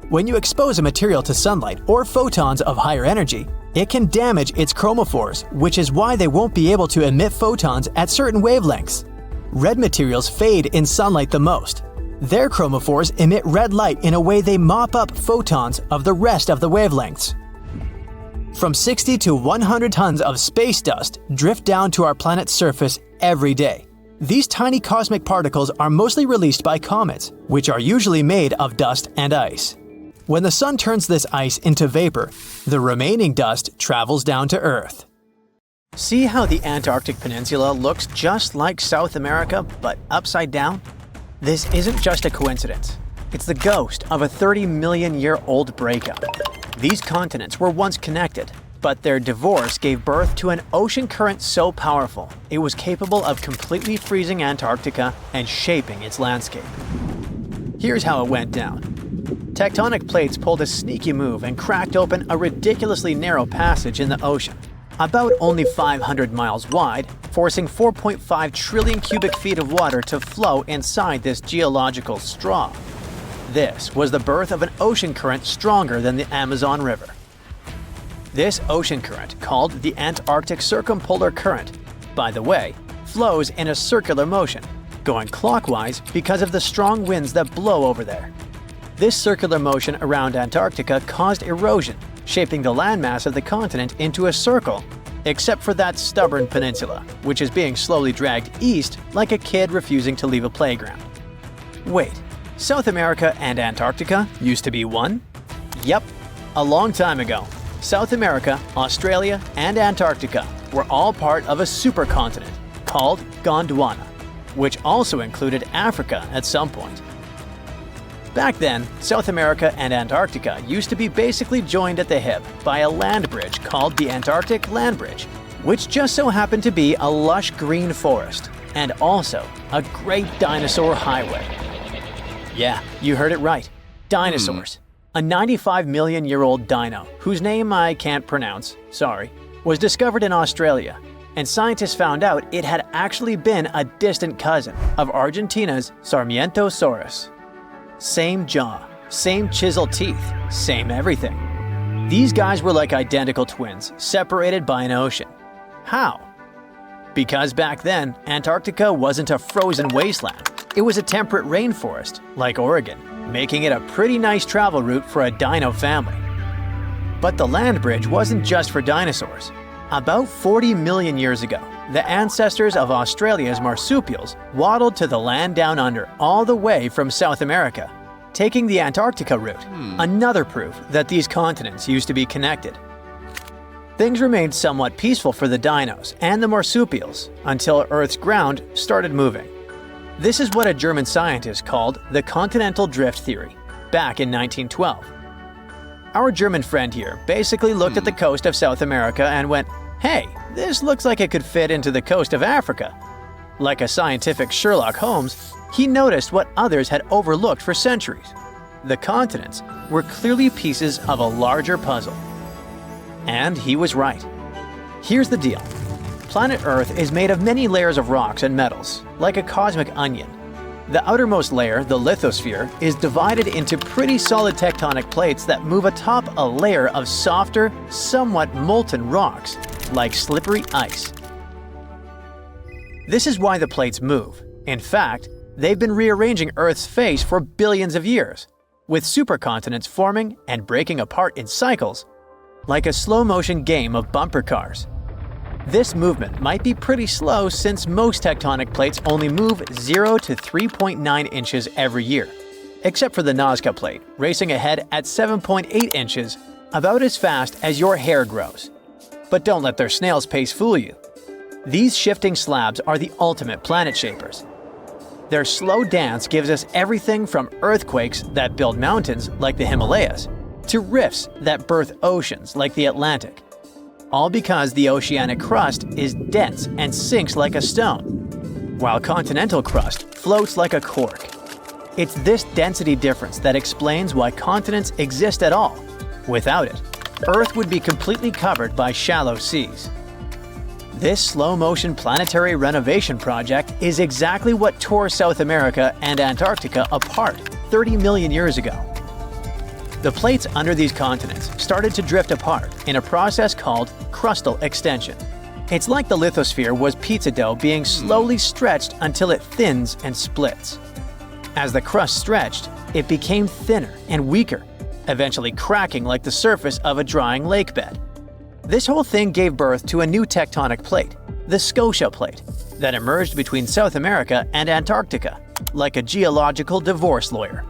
When you expose a material to sunlight or photons of higher energy, it can damage its chromophores, which is why they won't be able to emit photons at certain wavelengths. Red materials fade in sunlight the most. Their chromophores emit red light in a way they mop up photons of the rest of the wavelengths. From 60 to 100 tons of space dust drift down to our planet's surface every day. These tiny cosmic particles are mostly released by comets, which are usually made of dust and ice. When the sun turns this ice into vapor, the remaining dust travels down to Earth. See how the Antarctic Peninsula looks just like South America, but upside down? This isn't just a coincidence. It's the ghost of a 30-million-year-old breakup. These continents were once connected, but their divorce gave birth to an ocean current so powerful, it was capable of completely freezing Antarctica and shaping its landscape. Here's how it went down. Tectonic plates pulled a sneaky move and cracked open a ridiculously narrow passage in the ocean. about only 500 miles wide, forcing 4.5 trillion cubic feet of water to flow inside this geological straw. This was the birth of an ocean current stronger than the Amazon River. This ocean current, called the Antarctic Circumpolar Current, by the way, flows in a circular motion, going clockwise because of the strong winds that blow over there. This circular motion around Antarctica caused erosion, shaping the landmass of the continent into a circle, except for that stubborn peninsula, which is being slowly dragged east like a kid refusing to leave a playground. Wait, South America and Antarctica used to be one? Yep, a long time ago. South America, Australia, and Antarctica were all part of a supercontinent called Gondwana, which also included Africa at some point. Back then, South America and Antarctica used to be basically joined at the hip by a land bridge called the Antarctic Land Bridge, which just so happened to be a lush green forest and also a great dinosaur highway. Yeah, you heard it right. Dinosaurs. A 95-million-year-old dino, whose name I can't pronounce, sorry, was discovered in Australia, and scientists found out it had actually been a distant cousin of Argentina's Sarmientosaurus. Same jaw, same chiseled teeth, same everything. These guys were like identical twins, separated by an ocean. How? Because back then, Antarctica wasn't a frozen wasteland. It was a temperate rainforest, like Oregon, making it a pretty nice travel route for a dino family. But the land bridge wasn't just for dinosaurs. About 40 million years ago, the ancestors of Australia's marsupials waddled to the land down under all the way from South America, taking the Antarctica route, another proof that these continents used to be connected. Things remained somewhat peaceful for the dinos and the marsupials until Earth's ground started moving. This is what a German scientist called the Continental drift theory, back in 1912. Our German friend here basically looked at the coast of South America and went, "Hey, this looks like it could fit into the coast of Africa." Like a scientific Sherlock Holmes, he noticed what others had overlooked for centuries. The continents were clearly pieces of a larger puzzle. And he was right. Here's the deal. Planet Earth is made of many layers of rocks and metals, like a cosmic onion. The outermost layer, the lithosphere, is divided into pretty solid tectonic plates that move atop a layer of softer, somewhat molten rocks, like slippery ice. This is why the plates move. In fact, they've been rearranging Earth's face for billions of years, with supercontinents forming and breaking apart in cycles, like a slow-motion game of bumper cars. This movement might be pretty slow since most tectonic plates only move 0 to 3.9 inches every year, except for the Nazca plate, racing ahead at 7.8 inches, about as fast as your hair grows. But don't let their snail's pace fool you. These shifting slabs are the ultimate planet shapers. Their slow dance gives us everything from earthquakes that build mountains, like the Himalayas, to rifts that birth oceans, like the Atlantic. All because the oceanic crust is dense and sinks like a stone, while continental crust floats like a cork. It's this density difference that explains why continents exist at all. Without it, Earth would be completely covered by shallow seas. This slow-motion planetary renovation project is exactly what tore South America and Antarctica apart 30 million years ago. The plates under these continents started to drift apart in a process called crustal extension. It's like the lithosphere was pizza dough being slowly stretched until it thins and splits. As the crust stretched, it became thinner and weaker, eventually cracking like the surface of a drying lake bed. This whole thing gave birth to a new tectonic plate, the Scotia Plate, that emerged between South America and Antarctica, like a geological divorce lawyer.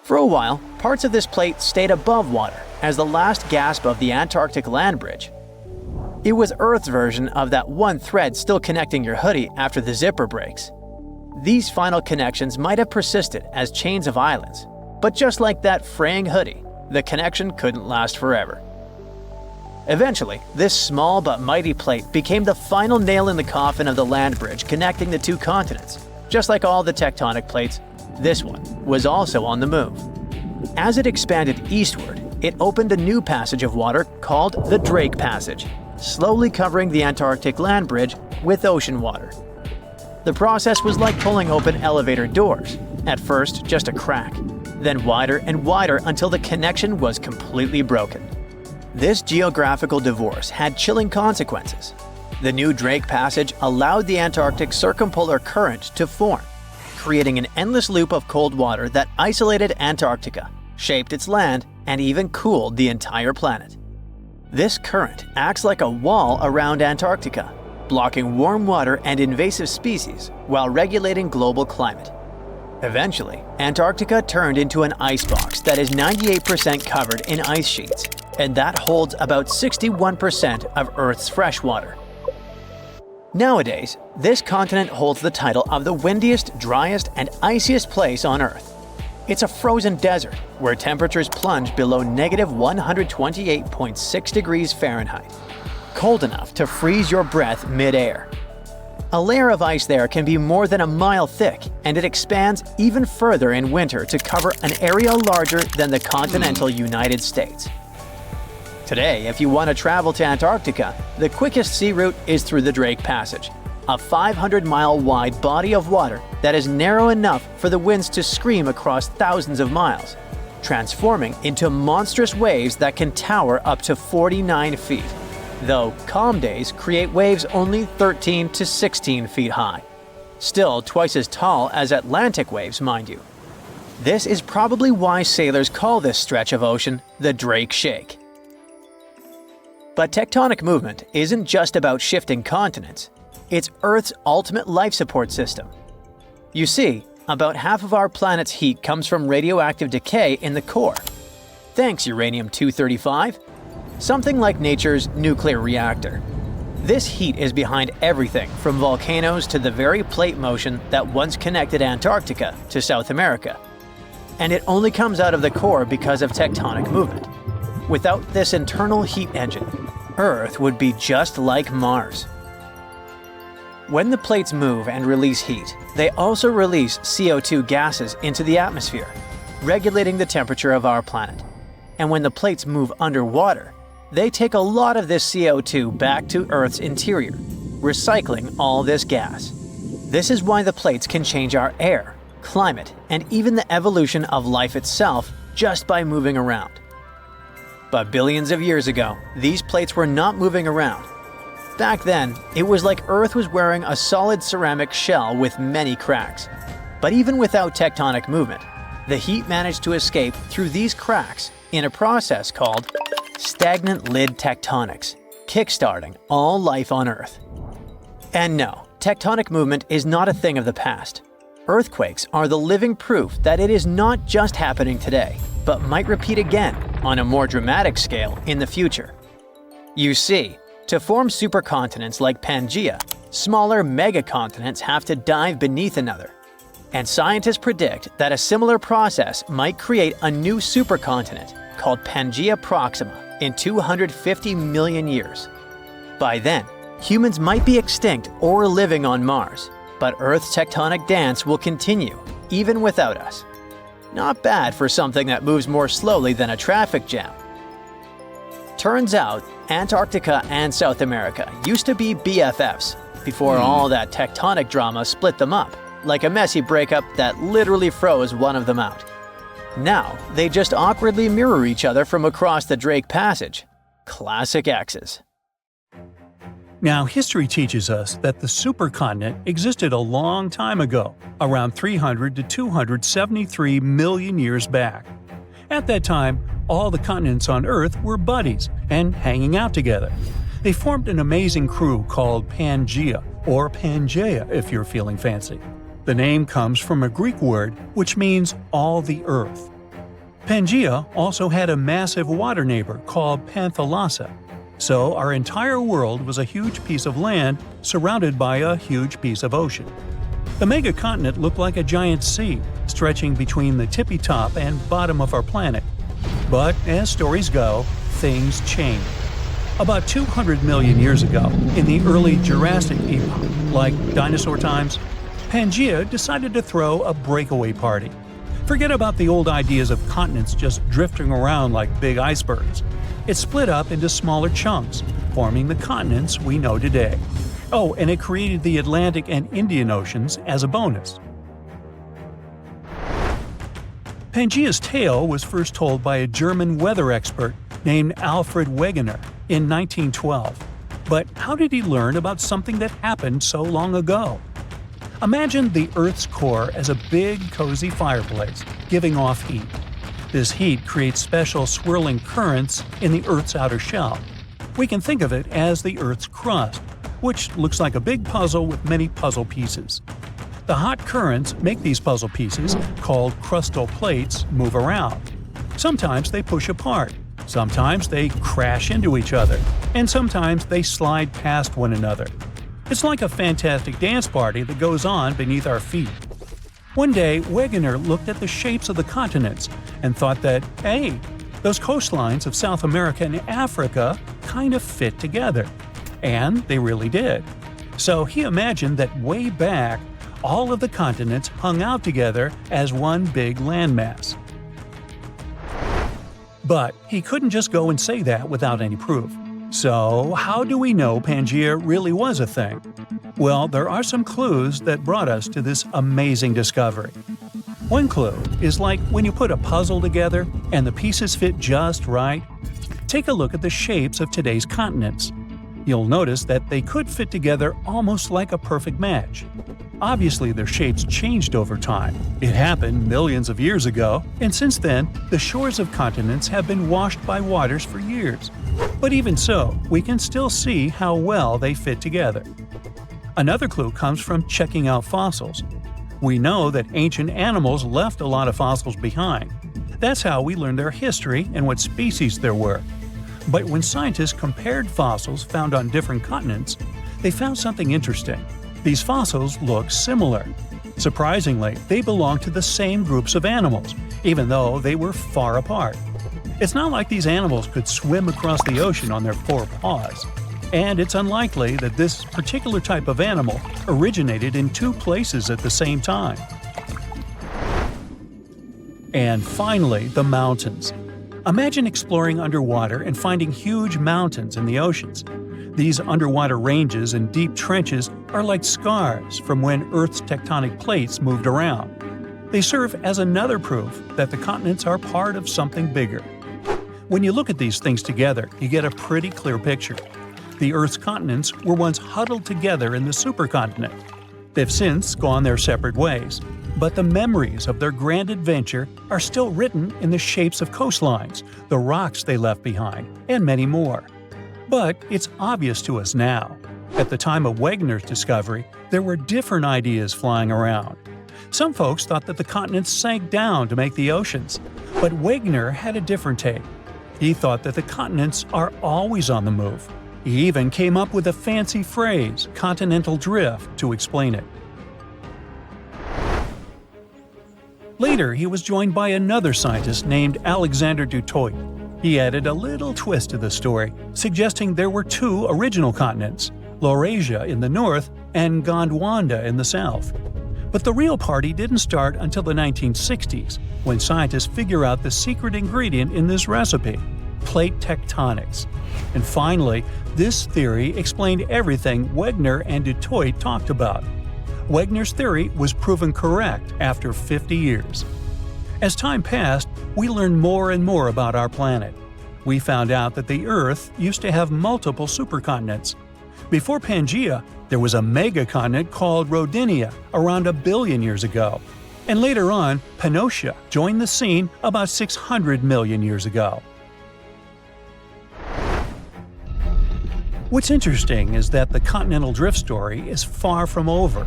For a while, parts of this plate stayed above water as the last gasp of the Antarctic land bridge. It was Earth's version of that one thread still connecting your hoodie after the zipper breaks. These final connections might have persisted as chains of islands, but just like that fraying hoodie, the connection couldn't last forever. Eventually, this small but mighty plate became the final nail in the coffin of the land bridge connecting the two continents. Just like all the tectonic plates, this one was also on the move. As it expanded eastward, it opened a new passage of water called the Drake Passage. slowly covering the Antarctic land bridge with ocean water. The process was like pulling open elevator doors. At first, just a crack, then wider and wider until the connection was completely broken. This geographical divorce had chilling consequences. The new Drake Passage allowed the Antarctic circumpolar current to form, creating an endless loop of cold water that isolated Antarctica, shaped its land, and even cooled the entire planet. This current acts like a wall around Antarctica, blocking warm water and invasive species while regulating global climate. Eventually, Antarctica turned into an icebox that is 98% covered in ice sheets, and that holds about 61% of Earth's fresh water. Nowadays, this continent holds the title of the windiest, driest, and iciest place on Earth. It's a frozen desert where temperatures plunge below -128.6 degrees Fahrenheit, cold enough to freeze your breath mid-air. A layer of ice there can be more than a mile thick, and it expands even further in winter to cover an area larger than the continental United States. Today, if you want to travel to Antarctica, the quickest sea route is through the Drake Passage, a 500-mile-wide body of water that is narrow enough for the winds to scream across thousands of miles, transforming into monstrous waves that can tower up to 49 feet. Though calm days create waves only 13 to 16 feet high. Still twice as tall as Atlantic waves, mind you. This is probably why sailors call this stretch of ocean the Drake Shake. But tectonic movement isn't just about shifting continents. It's Earth's ultimate life support system. You see, about half of our planet's heat comes from radioactive decay in the core. Thanks, uranium-235. Something like nature's nuclear reactor. This heat is behind everything from volcanoes to the very plate motion that once connected Antarctica to South America. And it only comes out of the core because of tectonic movement. Without this internal heat engine, Earth would be just like Mars. When the plates move and release heat, they also release CO2 gases into the atmosphere, regulating the temperature of our planet. And when the plates move underwater, they take a lot of this CO2 back to Earth's interior, recycling all this gas. This is why the plates can change our air, climate, and even the evolution of life itself just by moving around. But billions of years ago, these plates were not moving around. Back then, it was like Earth was wearing a solid ceramic shell with many cracks. But even without tectonic movement, the heat managed to escape through these cracks in a process called stagnant lid tectonics, kickstarting all life on Earth. And no, tectonic movement is not a thing of the past. Earthquakes are the living proof that it is not just happening today, but might repeat again on a more dramatic scale in the future. You see, to form supercontinents like Pangea, smaller megacontinents have to dive beneath another. And scientists predict that a similar process might create a new supercontinent called Pangea Proxima in 250 million years. By then, humans might be extinct or living on Mars, but Earth's tectonic dance will continue, even without us. Not bad for something that moves more slowly than a traffic jam. Turns out, Antarctica and South America used to be BFFs before all that tectonic drama split them up, like a messy breakup that literally froze one of them out. Now, they just awkwardly mirror each other from across the Drake Passage. Classic exes. Now, history teaches us that the supercontinent existed a long time ago, around 300 to 273 million years back. At that time, all the continents on Earth were buddies and hanging out together. They formed an amazing crew called Pangea, or Pangea if you're feeling fancy. The name comes from a Greek word which means all the earth. Pangea also had a massive water neighbor called Panthalassa. So our entire world was a huge piece of land surrounded by a huge piece of ocean. The megacontinent looked like a giant sea, stretching between the tippy top and bottom of our planet. But as stories go, things changed. About 200 million years ago, in the early Jurassic epoch, like dinosaur times, Pangea decided to throw a breakaway party. Forget about the old ideas of continents just drifting around like big icebergs. It split up into smaller chunks, forming the continents we know today. Oh, and it created the Atlantic and Indian Oceans as a bonus. Pangea's tale was first told by a German weather expert named Alfred Wegener in 1912. But how did he learn about something that happened so long ago? Imagine the Earth's core as a big, cozy fireplace, giving off heat. This heat creates special swirling currents in the Earth's outer shell. We can think of it as the Earth's crust, which looks like a big puzzle with many puzzle pieces. The hot currents make these puzzle pieces, called crustal plates, move around. Sometimes they push apart, sometimes they crash into each other, and sometimes they slide past one another. It's like a fantastic dance party that goes on beneath our feet. One day, Wegener looked at the shapes of the continents and thought that, hey, those coastlines of South America and Africa kind of fit together. And they really did. So he imagined that way back, all of the continents hung out together as one big landmass. But he couldn't just go and say that without any proof. So how do we know Pangea really was a thing? Well, there are some clues that brought us to this amazing discovery. One clue is like when you put a puzzle together and the pieces fit just right. Take a look at the shapes of today's continents. You'll notice that they could fit together almost like a perfect match. Obviously, their shapes changed over time. It happened millions of years ago, and since then, the shores of continents have been washed by waters for years. But even so, we can still see how well they fit together. Another clue comes from checking out fossils. We know that ancient animals left a lot of fossils behind. That's how we learn their history and what species there were. But when scientists compared fossils found on different continents, they found something interesting. These fossils look similar. Surprisingly, they belong to the same groups of animals, even though they were far apart. It's not like these animals could swim across the ocean on their four paws. And it's unlikely that this particular type of animal originated in two places at the same time. And finally, the mountains. Imagine exploring underwater and finding huge mountains in the oceans. These underwater ranges and deep trenches are like scars from when Earth's tectonic plates moved around. They serve as another proof that the continents are part of something bigger. When you look at these things together, you get a pretty clear picture. The Earth's continents were once huddled together in the supercontinent. They've since gone their separate ways, but the memories of their grand adventure are still written in the shapes of coastlines, the rocks they left behind, and many more. But it's obvious to us now. At the time of Wegener's discovery, there were different ideas flying around. Some folks thought that the continents sank down to make the oceans, but Wegener had a different take. He thought that the continents are always on the move. He even came up with a fancy phrase, continental drift, to explain it. Later, he was joined by another scientist named Alexander du Toit. He added a little twist to the story, suggesting there were two original continents, Laurasia in the north and Gondwana in the south. But the real party didn't start until the 1960s, when scientists figure out the secret ingredient in this recipe, plate tectonics. And finally, this theory explained everything Wegener and du Toit talked about. Wegener's theory was proven correct after 50 years. As time passed, we learned more and more about our planet. We found out that the Earth used to have multiple supercontinents. Before Pangea, there was a megacontinent called Rodinia around 1 billion years ago. And later on, Pannotia joined the scene about 600 million years ago. What's interesting is that the continental drift story is far from over.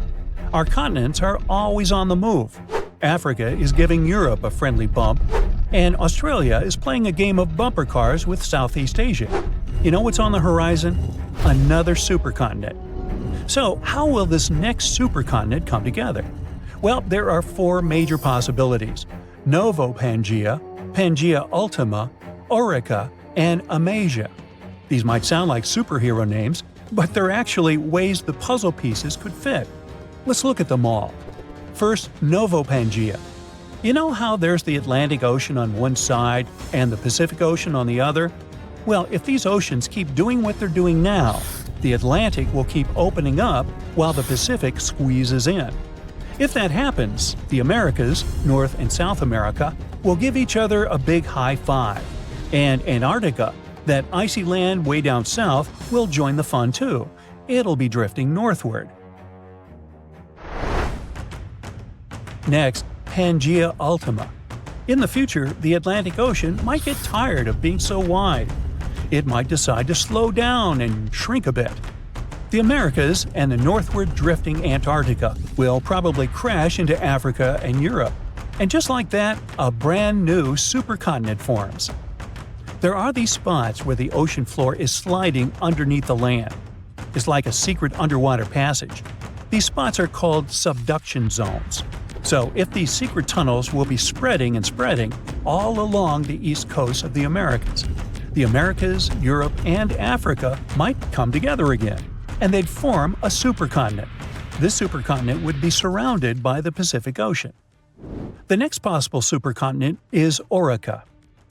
Our continents are always on the move. Africa is giving Europe a friendly bump, and Australia is playing a game of bumper cars with Southeast Asia. You know what's on the horizon? Another supercontinent. So, how will this next supercontinent come together? Well, there are 4 major possibilities: Novo Pangea, Pangea Ultima, Orica, and Amasia. These might sound like superhero names, but they're actually ways the puzzle pieces could fit. Let's look at them all. First, Novo Pangea. You know how there's the Atlantic Ocean on one side and the Pacific Ocean on the other? Well, if these oceans keep doing what they're doing now, the Atlantic will keep opening up while the Pacific squeezes in. If that happens, the Americas, North and South America, will give each other a big high five. And Antarctica, that icy land way down south, will join the fun too. It'll be drifting northward. Next, Pangea Ultima. In the future, the Atlantic Ocean might get tired of being so wide. It might decide to slow down and shrink a bit. The Americas and the northward drifting Antarctica will probably crash into Africa and Europe. And just like that, a brand new supercontinent forms. There are these spots where the ocean floor is sliding underneath the land. It's like a secret underwater passage. These spots are called subduction zones. So if these secret tunnels will be spreading and spreading all along the east coast of the Americas. The Americas, Europe, and Africa might come together again, and they'd form a supercontinent. This supercontinent would be surrounded by the Pacific Ocean. The next possible supercontinent is Orica.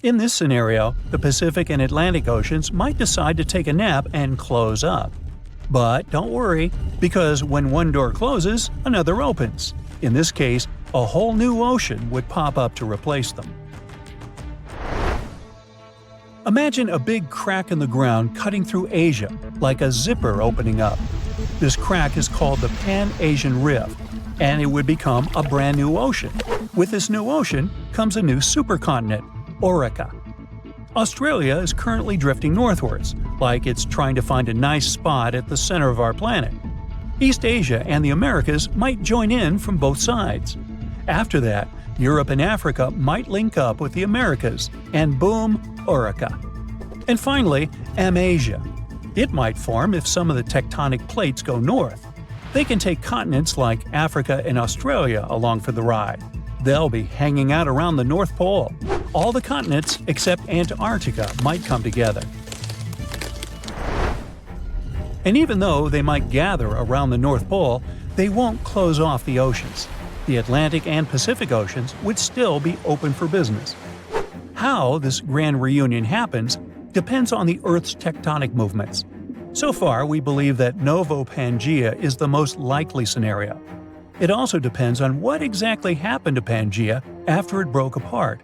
In this scenario, the Pacific and Atlantic Oceans might decide to take a nap and close up. But don't worry, because when one door closes, another opens. In this case, a whole new ocean would pop up to replace them. Imagine a big crack in the ground cutting through Asia, like a zipper opening up. This crack is called the Pan-Asian Rift, and it would become a brand new ocean. With this new ocean comes a new supercontinent, Orica. Australia is currently drifting northwards, like it's trying to find a nice spot at the center of our planet. East Asia and the Americas might join in from both sides. After that, Europe and Africa might link up with the Americas, and boom, Orica. And finally, Amasia. It might form if some of the tectonic plates go north. They can take continents like Africa and Australia along for the ride. They'll be hanging out around the North Pole. All the continents except Antarctica might come together. And even though they might gather around the North Pole, they won't close off the oceans. The Atlantic and Pacific Oceans would still be open for business. How this grand reunion happens depends on the Earth's tectonic movements. So far, we believe that Novo Pangea is the most likely scenario. It also depends on what exactly happened to Pangea after it broke apart.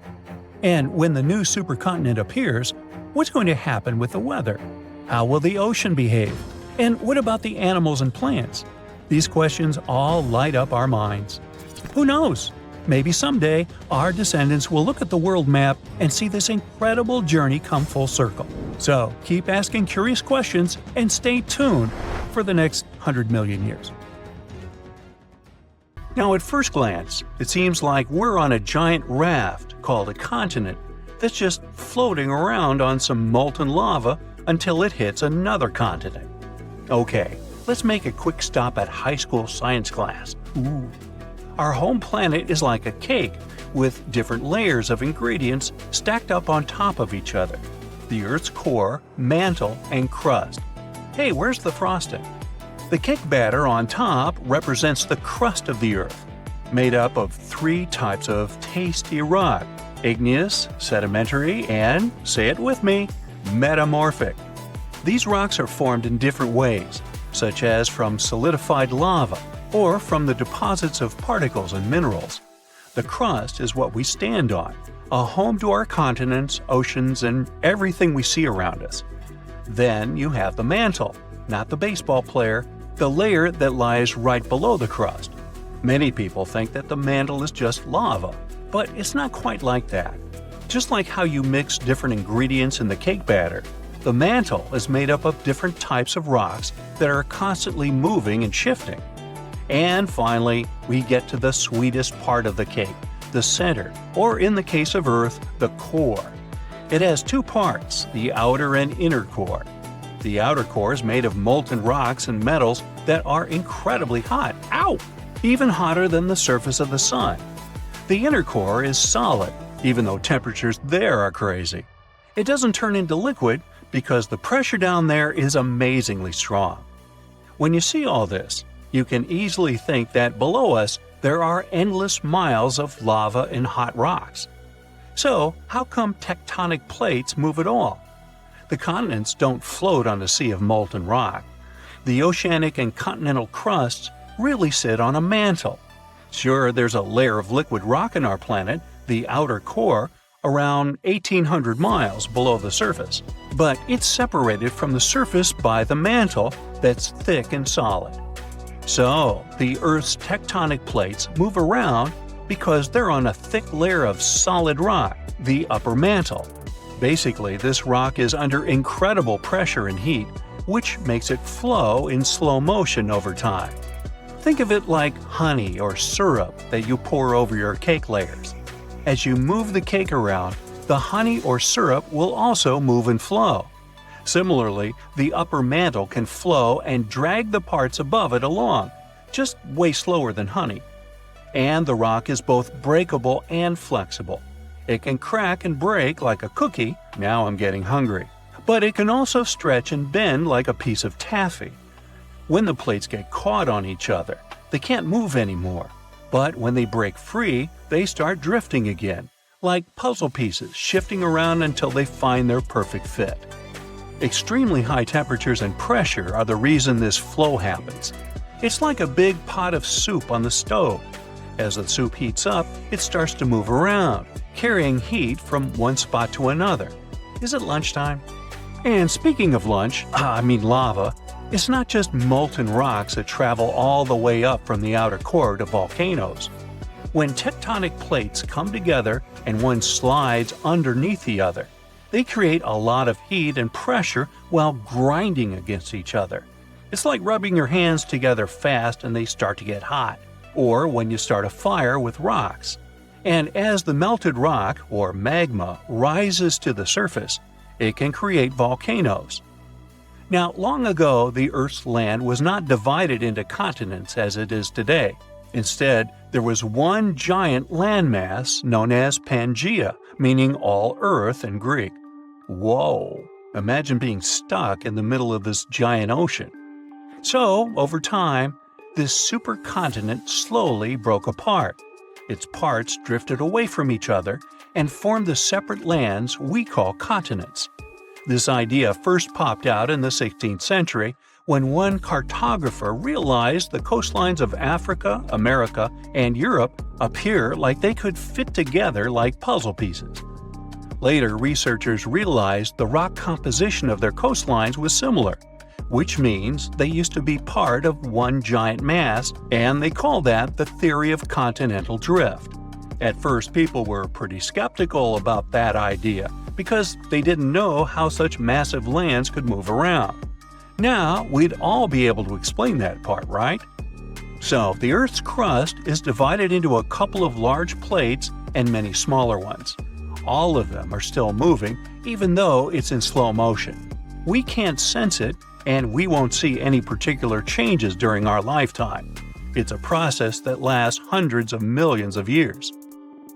And when the new supercontinent appears, what's going to happen with the weather? How will the ocean behave? And what about the animals and plants? These questions all light up our minds. Who knows? Maybe someday our descendants will look at the world map and see this incredible journey come full circle. So keep asking curious questions and stay tuned for the next 100 million years. Now, at first glance, it seems like we're on a giant raft called a continent that's just floating around on some molten lava until it hits another continent. Okay, let's make a quick stop at high school science class. Our home planet is like a cake with different layers of ingredients stacked up on top of each other. The Earth's core, mantle, and crust. Hey, where's the frosting? The cake batter on top represents the crust of the Earth, made up of 3 types of tasty rock: igneous, sedimentary, and, say it with me, metamorphic. These rocks are formed in different ways, such as from solidified lava or from the deposits of particles and minerals. The crust is what we stand on, a home to our continents, oceans, and everything we see around us. Then you have the mantle, not the baseball player, the layer that lies right below the crust. Many people think that the mantle is just lava, but it's not quite like that. Just like how you mix different ingredients in the cake batter, the mantle is made up of different types of rocks that are constantly moving and shifting. And finally, we get to the sweetest part of the cake, the center, or in the case of Earth, the core. It has 2 parts, the outer and inner core. The outer core is made of molten rocks and metals that are incredibly hot. Ow! Even hotter than the surface of the sun. The inner core is solid, even though temperatures there are crazy. It doesn't turn into liquid because the pressure down there is amazingly strong. When you see all this, you can easily think that below us there are endless miles of lava and hot rocks. So, how come tectonic plates move at all? The continents don't float on a sea of molten rock. The oceanic and continental crusts really sit on a mantle. Sure, there's a layer of liquid rock in our planet, the outer core, around 1,800 miles below the surface, but it's separated from the surface by the mantle that's thick and solid. So, the Earth's tectonic plates move around because they're on a thick layer of solid rock, the upper mantle. Basically, this rock is under incredible pressure and heat, which makes it flow in slow motion over time. Think of it like honey or syrup that you pour over your cake layers. As you move the cake around, the honey or syrup will also move and flow. Similarly, the upper mantle can flow and drag the parts above it along, just way slower than honey. And the rock is both breakable and flexible. It can crack and break like a cookie, now I'm getting hungry, but it can also stretch and bend like a piece of taffy. When the plates get caught on each other, they can't move anymore. But when they break free, they start drifting again, like puzzle pieces shifting around until they find their perfect fit. Extremely high temperatures and pressure are the reason this flow happens. It's like a big pot of soup on the stove. As the soup heats up, it starts to move around, carrying heat from one spot to another. Is it lunchtime? And speaking of lunch, lava, it's not just molten rocks that travel all the way up from the outer core to volcanoes. When tectonic plates come together and one slides underneath the other, they create a lot of heat and pressure while grinding against each other. It's like rubbing your hands together fast and they start to get hot, or when you start a fire with rocks. And as the melted rock, or magma, rises to the surface, it can create volcanoes. Now, long ago, the Earth's land was not divided into continents as it is today. Instead, there was one giant landmass known as Pangea, meaning all Earth in Greek. Whoa! Imagine being stuck in the middle of this giant ocean. So, over time, this supercontinent slowly broke apart. Its parts drifted away from each other and formed the separate lands we call continents. This idea first popped out in the 16th century when one cartographer realized the coastlines of Africa, America, and Europe appear like they could fit together like puzzle pieces. Later, researchers realized the rock composition of their coastlines was similar, which means they used to be part of one giant mass, and they call that the theory of continental drift. At first, people were pretty skeptical about that idea because they didn't know how such massive lands could move around. Now, we'd all be able to explain that part, right? So, the Earth's crust is divided into a couple of large plates and many smaller ones. All of them are still moving, even though it's in slow motion. We can't sense it, and we won't see any particular changes during our lifetime. It's a process that lasts hundreds of millions of years.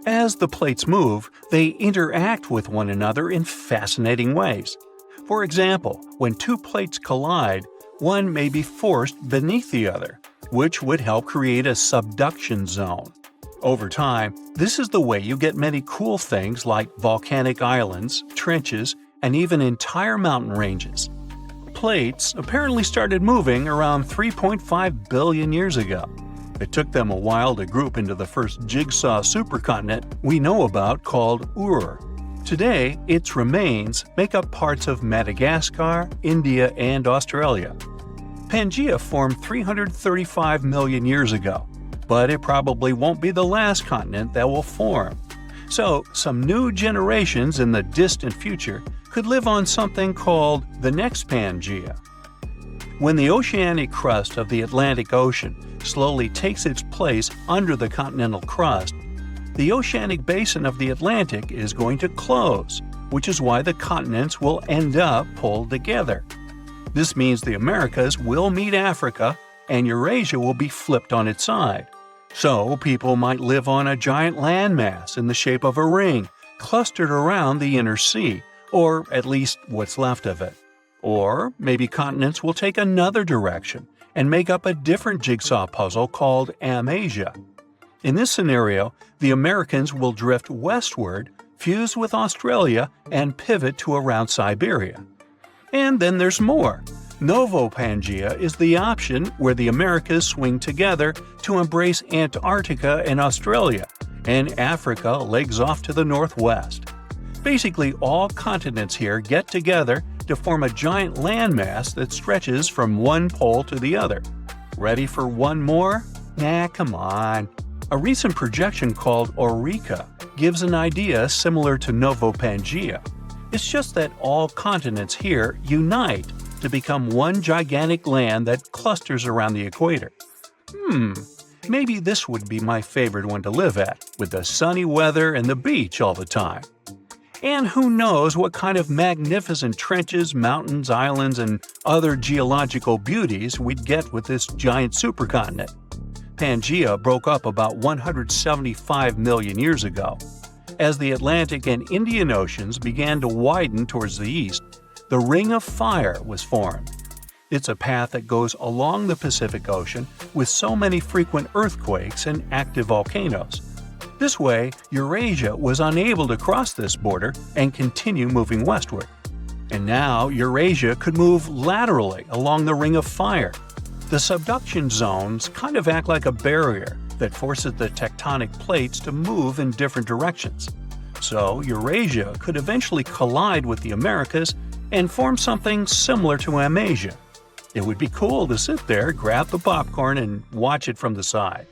As the plates move, they interact with one another in fascinating ways. For example, when two plates collide, one may be forced beneath the other, which would help create a subduction zone. Over time, this is the way you get many cool things like volcanic islands, trenches, and even entire mountain ranges. Plates apparently started moving around 3.5 billion years ago. It took them a while to group into the first jigsaw supercontinent we know about called Ur. Today, its remains make up parts of Madagascar, India, and Australia. Pangea formed 335 million years ago, but it probably won't be the last continent that will form. So, some new generations in the distant future could live on something called the next Pangea. When the oceanic crust of the Atlantic Ocean slowly takes its place under the continental crust, the oceanic basin of the Atlantic is going to close, which is why the continents will end up pulled together. This means the Americas will meet Africa, and Eurasia will be flipped on its side. So, people might live on a giant landmass in the shape of a ring, clustered around the inner sea, or at least what's left of it. Or maybe continents will take another direction and make up a different jigsaw puzzle called Amasia. In this scenario, the Americans will drift westward, fuse with Australia, and pivot to around Siberia. And then there's more. Novo Pangea is the option where the Americas swing together to embrace Antarctica and Australia, and Africa legs off to the northwest. Basically, all continents here get together to form a giant landmass that stretches from one pole to the other. Ready for one more? Nah, come on. A recent projection called Eureka gives an idea similar to Novo Pangea. It's just that all continents here unite to become one gigantic land that clusters around the equator. Maybe this would be my favorite one to live at, with the sunny weather and the beach all the time. And who knows what kind of magnificent trenches, mountains, islands, and other geological beauties we'd get with this giant supercontinent. Pangea broke up about 175 million years ago. As the Atlantic and Indian Oceans began to widen towards the east, the Ring of Fire was formed. It's a path that goes along the Pacific Ocean with so many frequent earthquakes and active volcanoes. This way, Eurasia was unable to cross this border and continue moving westward. And now Eurasia could move laterally along the Ring of Fire. The subduction zones kind of act like a barrier that forces the tectonic plates to move in different directions. So Eurasia could eventually collide with the Americas and form something similar to Amasia. It would be cool to sit there, grab the popcorn, and watch it from the side.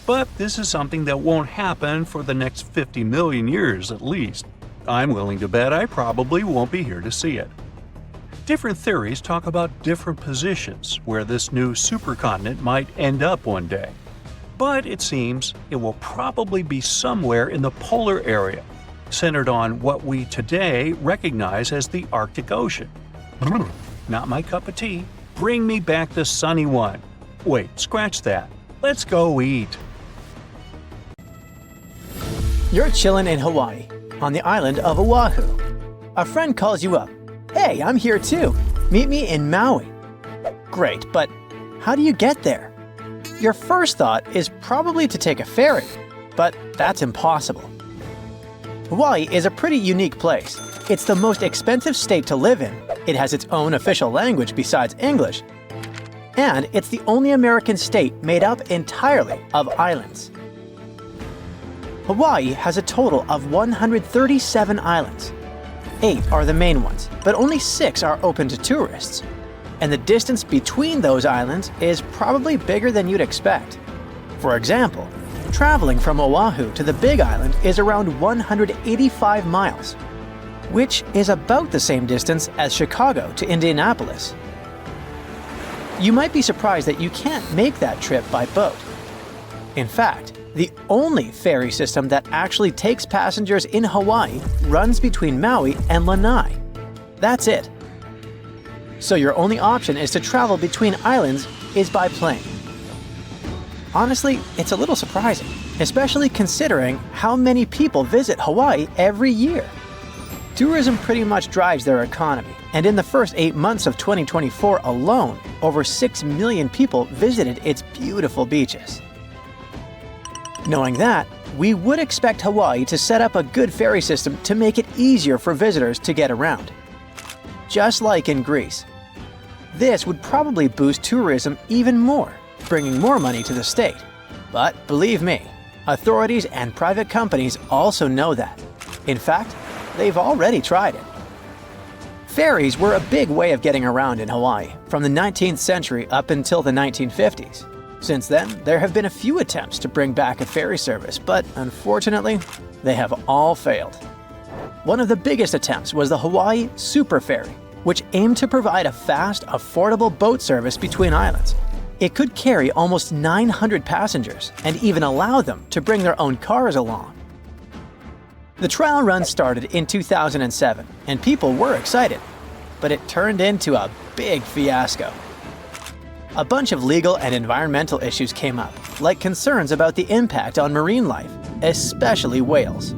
But this is something that won't happen for the next 50 million years at least. I'm willing to bet I probably won't be here to see it. Different theories talk about different positions where this new supercontinent might end up one day. But it seems it will probably be somewhere in the polar area, centered on what we today recognize as the Arctic Ocean. Not my cup of tea. Bring me back the sunny one. Wait, scratch that. Let's go eat. You're chilling in Hawaii, on the island of Oahu. A friend calls you up. Hey, I'm here too. Meet me in Maui. Great, but how do you get there? Your first thought is probably to take a ferry, but that's impossible. Hawaii is a pretty unique place. It's the most expensive state to live in. It has its own official language besides English. And it's the only American state made up entirely of islands. Hawaii has a total of 137 islands. 8 are the main ones, but only 6 are open to tourists. And the distance between those islands is probably bigger than you'd expect. For example, traveling from Oahu to the Big Island is around 185 miles, which is about the same distance as Chicago to Indianapolis. You might be surprised that you can't make that trip by boat. In fact, the only ferry system that actually takes passengers in Hawaii runs between Maui and Lanai. That's it. So your only option is to travel between islands is by plane. Honestly, it's a little surprising, especially considering how many people visit Hawaii every year. Tourism pretty much drives their economy, and in the first 8 months of 2024 alone, over 6 million people visited its beautiful beaches. Knowing that, we would expect Hawaii to set up a good ferry system to make it easier for visitors to get around. Just like in Greece. This would probably boost tourism even more, bringing more money to the state. But believe me, authorities and private companies also know that. In fact, they've already tried it. Ferries were a big way of getting around in Hawaii from the 19th century up until the 1950s. Since then, there have been a few attempts to bring back a ferry service, but unfortunately, they have all failed. One of the biggest attempts was the Hawaii Super Ferry, which aimed to provide a fast, affordable boat service between islands. It could carry almost 900 passengers and even allow them to bring their own cars along. The trial run started in 2007, and people were excited, but it turned into a big fiasco. A bunch of legal and environmental issues came up, like concerns about the impact on marine life, especially whales.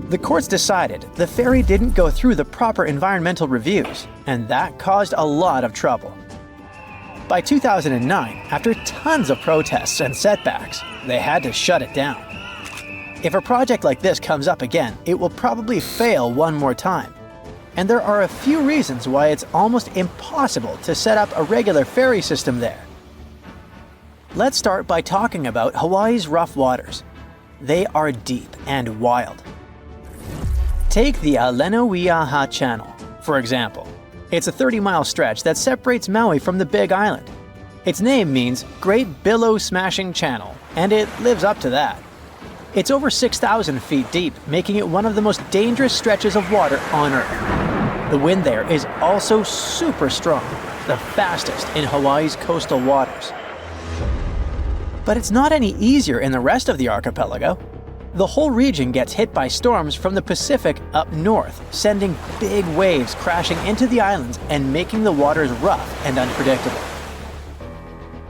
The courts decided the ferry didn't go through the proper environmental reviews, and that caused a lot of trouble. By 2009, after tons of protests and setbacks, they had to shut it down. If a project like this comes up again, it will probably fail one more time. and there are a few reasons why it's almost impossible to set up a regular ferry system there. Let's start by talking about Hawaii's rough waters. They are deep and wild. Take the Alenoiaha Channel, for example. It's a 30-mile stretch that separates Maui from the Big Island. Its name means Great Billow Smashing Channel, and it lives up to that. It's over 6,000 feet deep, making it one of the most dangerous stretches of water on Earth. The wind there is also super strong, the fastest in Hawaii's coastal waters. But it's not any easier in the rest of the archipelago. The whole region gets hit by storms from the Pacific up north, sending big waves crashing into the islands and making the waters rough and unpredictable.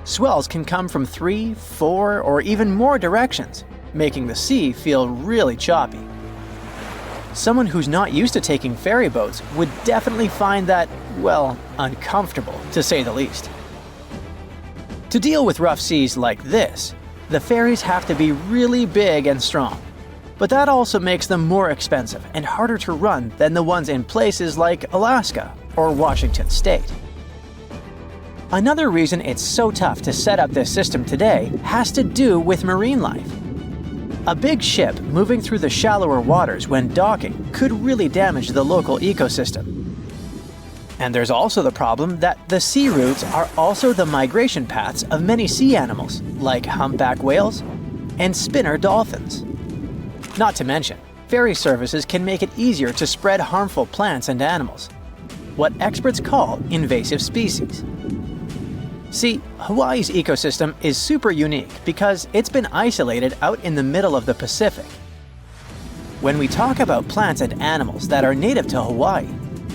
Swells can come from 3, 4, or even more directions, making the sea feel really choppy. Someone who's not used to taking ferry boats would definitely find that, well, uncomfortable, to say the least. To deal with rough seas like this, the ferries have to be really big and strong. But that also makes them more expensive and harder to run than the ones in places like Alaska or Washington State. Another reason it's so tough to set up this system today has to do with marine life. A big ship moving through the shallower waters when docking could really damage the local ecosystem. And there's also the problem that the sea routes are also the migration paths of many sea animals, like humpback whales and spinner dolphins. Not to mention, ferry services can make it easier to spread harmful plants and animals, what experts call invasive species. See, Hawaii's ecosystem is super unique because it's been isolated out in the middle of the Pacific. When we talk about plants and animals that are native to Hawaii,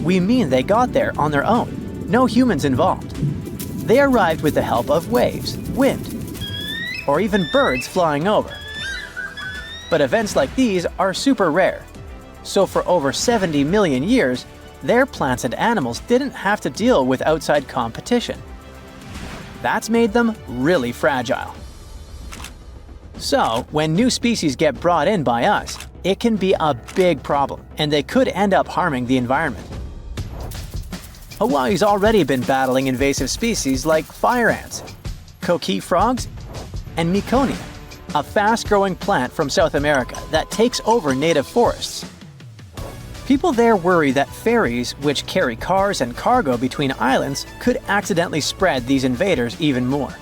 we mean they got there on their own, no humans involved. They arrived with the help of waves, wind, or even birds flying over. But events like these are super rare, so for over 70 million years, their plants and animals didn't have to deal with outside competition. That's made them really fragile. So, when new species get brought in by us, it can be a big problem, and they could end up harming the environment. Hawaii's already been battling invasive species like fire ants, coqui frogs, and Meiconia, a fast-growing plant from South America that takes over native forests. People there worry that ferries, which carry cars and cargo between islands, could accidentally spread these invaders even more.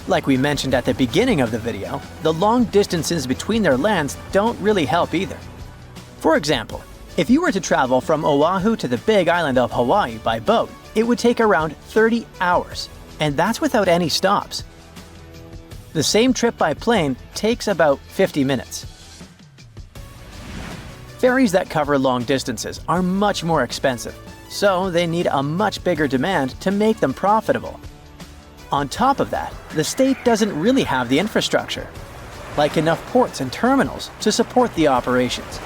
Like we mentioned at the beginning of the video, the long distances between their lands don't really help either. For example, if you were to travel from Oahu to the Big Island of Hawaii by boat, it would take around 30 hours, and that's without any stops. The same trip by plane takes about 50 minutes. Ferries that cover long distances are much more expensive, so they need a much bigger demand to make them profitable. On top of that, the state doesn't really have the infrastructure, like enough ports and terminals to support the operations.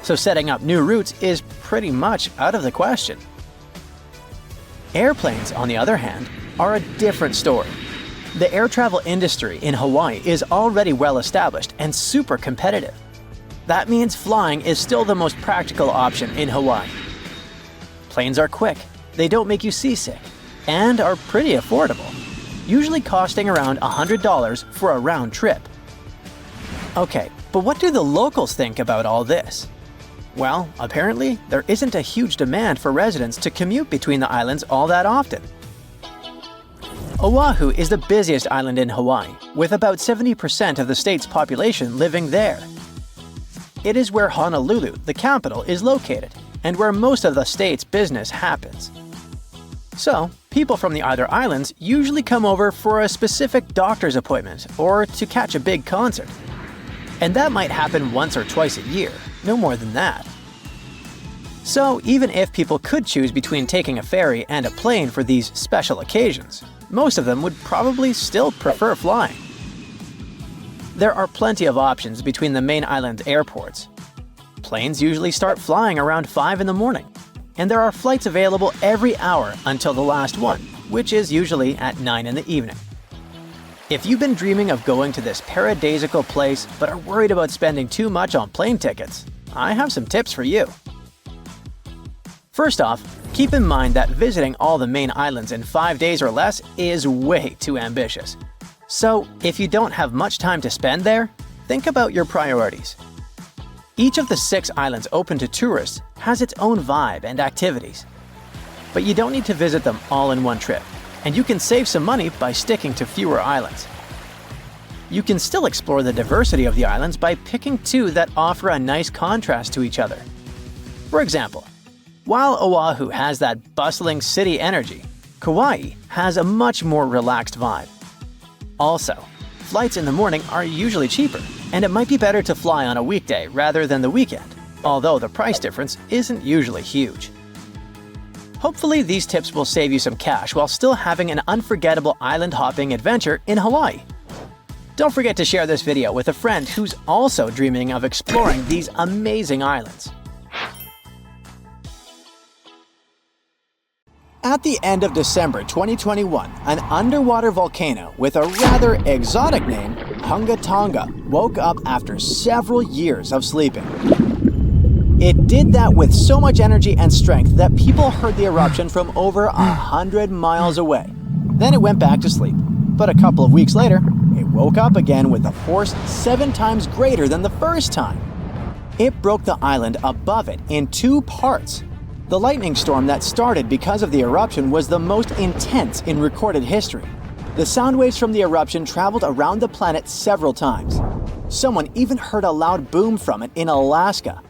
So setting up new routes is pretty much out of the question. Airplanes, on the other hand, are a different story. The air travel industry in Hawaii is already well established and super competitive. That means flying is still the most practical option in Hawaii. Planes are quick, they don't make you seasick, and are pretty affordable, usually costing around $100 for a round trip. Okay, but what do the locals think about all this? Well, apparently, there isn't a huge demand for residents to commute between the islands all that often. Oahu is the busiest island in Hawaii, with about 70% of the state's population living there. It is where Honolulu, the capital, is located, and where most of the state's business happens. So, people from the other islands usually come over for a specific doctor's appointment or to catch a big concert. And that might happen once or twice a year, no more than that. So, even if people could choose between taking a ferry and a plane for these special occasions, most of them would probably still prefer flying. There are plenty of options between the main island airports. Planes usually start flying around 5 in the morning, and there are flights available every hour until the last one, which is usually at 9 in the evening. If you've been dreaming of going to this paradisiacal place but are worried about spending too much on plane tickets, I have some tips for you. First off, keep in mind that visiting all the main islands in 5 days or less is way too ambitious. So, if you don't have much time to spend there, think about your priorities. Each of the 6 islands open to tourists has its own vibe and activities. But you don't need to visit them all in one trip, and you can save some money by sticking to fewer islands. You can still explore the diversity of the islands by picking 2 that offer a nice contrast to each other. For example, while Oahu has that bustling city energy, Kauai has a much more relaxed vibe. Also, flights in the morning are usually cheaper, and it might be better to fly on a weekday rather than the weekend, although the price difference isn't usually huge. Hopefully these tips will save you some cash while still having an unforgettable island hopping adventure in Hawaii. Don't forget to share this video with a friend who's also dreaming of exploring these amazing islands. At the end of December 2021, an underwater volcano with a rather exotic name, Hunga Tonga, woke up after several years of sleeping. It did that with so much energy and strength that people heard the eruption from over 100 miles away. Then it went back to sleep. But a couple of weeks later, it woke up again with a force 7 times greater than the first time. It broke the island above it in 2 parts. The lightning storm that started because of the eruption was the most intense in recorded history. The sound waves from the eruption traveled around the planet several times. Someone even heard a loud boom from it in Alaska.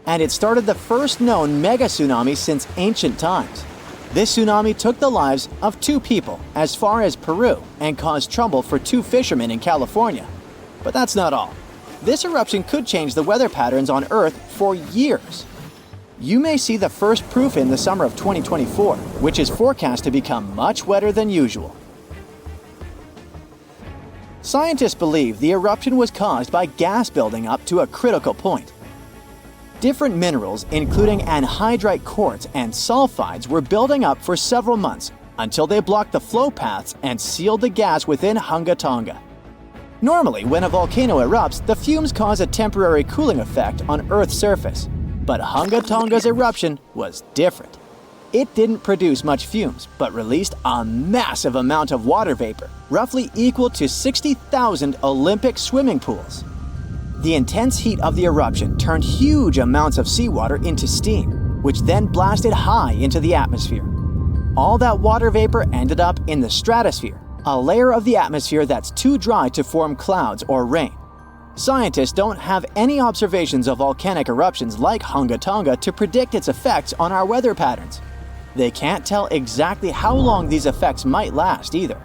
And it started the first known mega tsunami since ancient times. This tsunami took the lives of 2 people as far as Peru and caused trouble for 2 fishermen in California. But that's not all. This eruption could change the weather patterns on Earth for years. You may see the first proof in the summer of 2024, which is forecast to become much wetter than usual. Scientists believe the eruption was caused by gas building up to a critical point. Different minerals, including anhydrite quartz and sulfides, were building up for several months until they blocked the flow paths and sealed the gas within Hunga Tonga. Normally, when a volcano erupts, the fumes cause a temporary cooling effect on Earth's surface. But Hunga Tonga's eruption was different. It didn't produce much fumes, but released a massive amount of water vapor, roughly equal to 60,000 Olympic swimming pools. The intense heat of the eruption turned huge amounts of seawater into steam, which then blasted high into the atmosphere. All that water vapor ended up in the stratosphere, a layer of the atmosphere that's too dry to form clouds or rain. Scientists don't have any observations of volcanic eruptions like Hunga Tonga to predict its effects on our weather patterns. They can't tell exactly how long these effects might last either.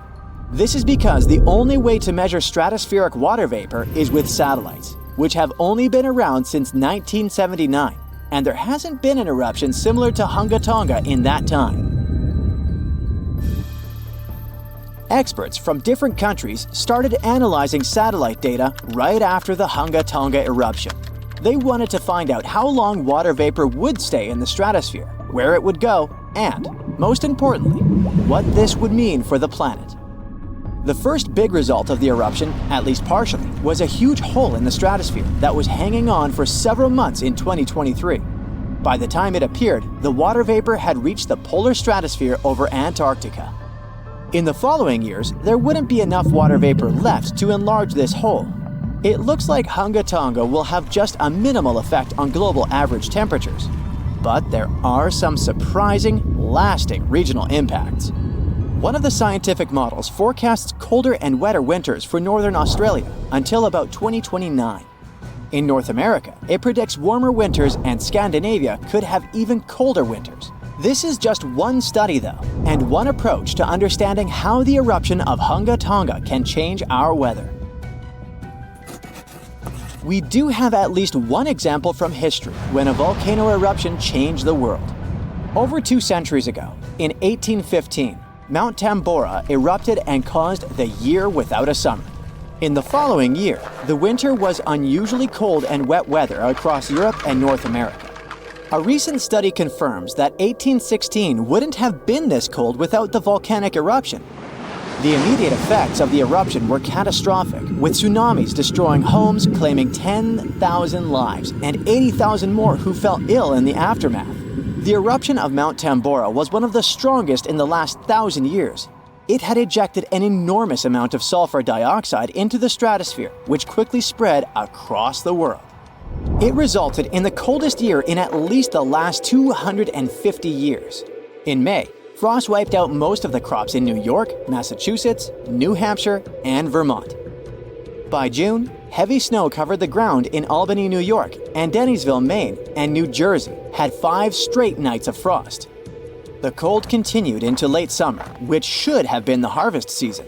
This is because the only way to measure stratospheric water vapor is with satellites, which have only been around since 1979, and there hasn't been an eruption similar to Hunga Tonga in that time. Experts from different countries started analyzing satellite data right after the Hunga Tonga eruption. They wanted to find out how long water vapor would stay in the stratosphere, where it would go, and, most importantly, what this would mean for the planet. The first big result of the eruption, at least partially, was a huge hole in the stratosphere that was hanging on for several months in 2023. By the time it appeared, the water vapor had reached the polar stratosphere over Antarctica. In the following years, there wouldn't be enough water vapor left to enlarge this hole. It looks like Hunga Tonga will have just a minimal effect on global average temperatures. But there are some surprising, lasting regional impacts. One of the scientific models forecasts colder and wetter winters for northern Australia until about 2029. In North America, it predicts warmer winters, and Scandinavia could have even colder winters. This is just one study though, and one approach to understanding how the eruption of Hunga Tonga can change our weather. We do have at least one example from history when a volcano eruption changed the world. Over 2 centuries ago, in 1815, Mount Tambora erupted and caused the year without a summer. In the following year, the winter was unusually cold and wet weather across Europe and North America. A recent study confirms that 1816 wouldn't have been this cold without the volcanic eruption. The immediate effects of the eruption were catastrophic, with tsunamis destroying homes, claiming 10,000 lives, and 80,000 more who fell ill in the aftermath. The eruption of Mount Tambora was one of the strongest in the last 1,000 years. It had ejected an enormous amount of sulfur dioxide into the stratosphere, which quickly spread across the world. It resulted in the coldest year in at least the last 250 years. In May, frost wiped out most of the crops in New York, Massachusetts, New Hampshire, and Vermont. By June, heavy snow covered the ground in Albany, New York, and Dennisville, Maine, and New Jersey had 5 straight nights of frost. The cold continued into late summer, which should have been the harvest season.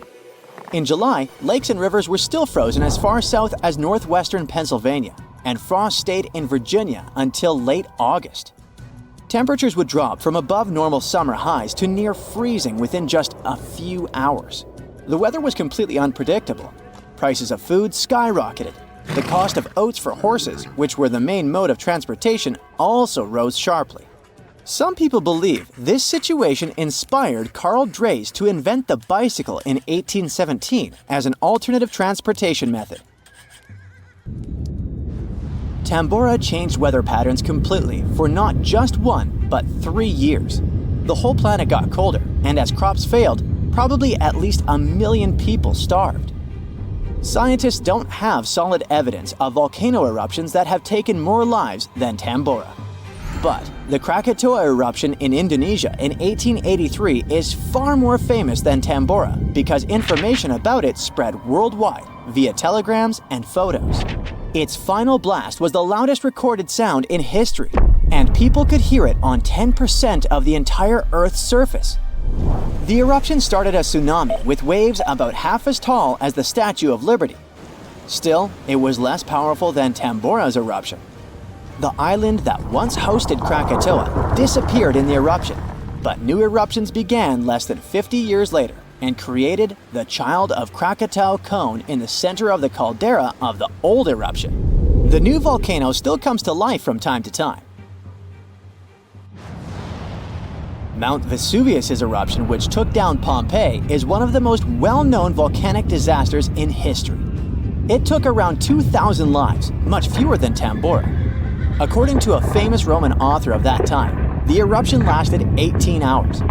In July, lakes and rivers were still frozen as far south as northwestern Pennsylvania, and frost stayed in Virginia until late August. Temperatures would drop from above normal summer highs to near freezing within just a few hours. The weather was completely unpredictable. Prices of food skyrocketed. The cost of oats for horses, which were the main mode of transportation, also rose sharply. Some people believe this situation inspired Carl Drees to invent the bicycle in 1817 as an alternative transportation method. Tambora changed weather patterns completely for not just 1, but 3 years. The whole planet got colder, and as crops failed, probably at least 1 million people starved. Scientists don't have solid evidence of volcano eruptions that have taken more lives than Tambora. But the Krakatoa eruption in Indonesia in 1883 is far more famous than Tambora because information about it spread worldwide via telegrams and photos. Its final blast was the loudest recorded sound in history, and people could hear it on 10% of the entire Earth's surface. The eruption started a tsunami with waves about half as tall as the Statue of Liberty. Still, it was less powerful than Tambora's eruption. The island that once hosted Krakatoa disappeared in the eruption, but new eruptions began less than 50 years later and created the Child of Krakatau cone in the center of the caldera of the old eruption. The new volcano still comes to life from time to time. Mount Vesuvius's eruption, which took down Pompeii, is one of the most well-known volcanic disasters in history. It took around 2,000 lives, much fewer than Tambora. According to a famous Roman author of that time, the eruption lasted 18 hours.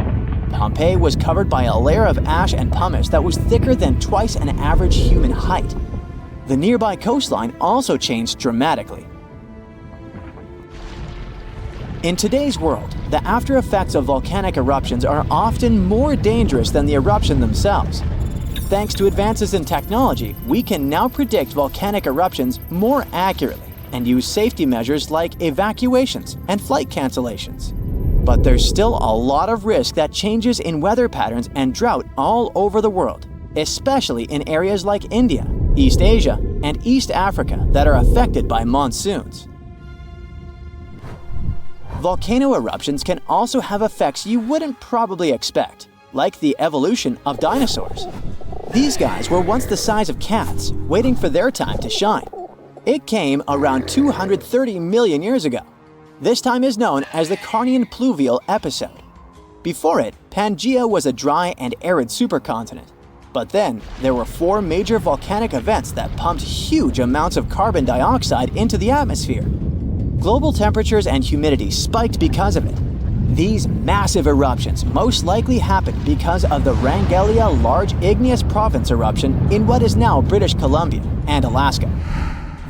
Pompeii was covered by a layer of ash and pumice that was thicker than twice an average human height. The nearby coastline also changed dramatically. In today's world, the after effects of volcanic eruptions are often more dangerous than the eruption themselves. Thanks to advances in technology, we can now predict volcanic eruptions more accurately and use safety measures like evacuations and flight cancellations. But there's still a lot of risk that changes in weather patterns and drought all over the world, especially in areas like India, East Asia, and East Africa that are affected by monsoons. Volcano eruptions can also have effects you wouldn't probably expect, like the evolution of dinosaurs. These guys were once the size of cats, waiting for their time to shine. It came around 230 million years ago. This time is known as the Carnian pluvial episode. Before it, Pangea was a dry and arid supercontinent. But then, there were 4 major volcanic events that pumped huge amounts of carbon dioxide into the atmosphere. Global temperatures and humidity spiked because of it. These massive eruptions most likely happened because of the Wrangellia Large Igneous Province eruption in what is now British Columbia and Alaska.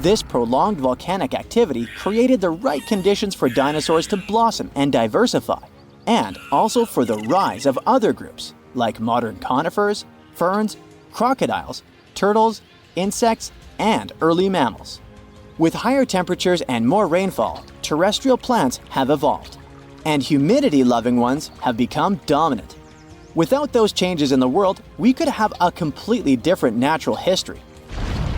This prolonged volcanic activity created the right conditions for dinosaurs to blossom and diversify, and also for the rise of other groups, like modern conifers, ferns, crocodiles, turtles, insects, and early mammals. With higher temperatures and more rainfall, terrestrial plants have evolved, and humidity-loving ones have become dominant. Without those changes in the world, we could have a completely different natural history.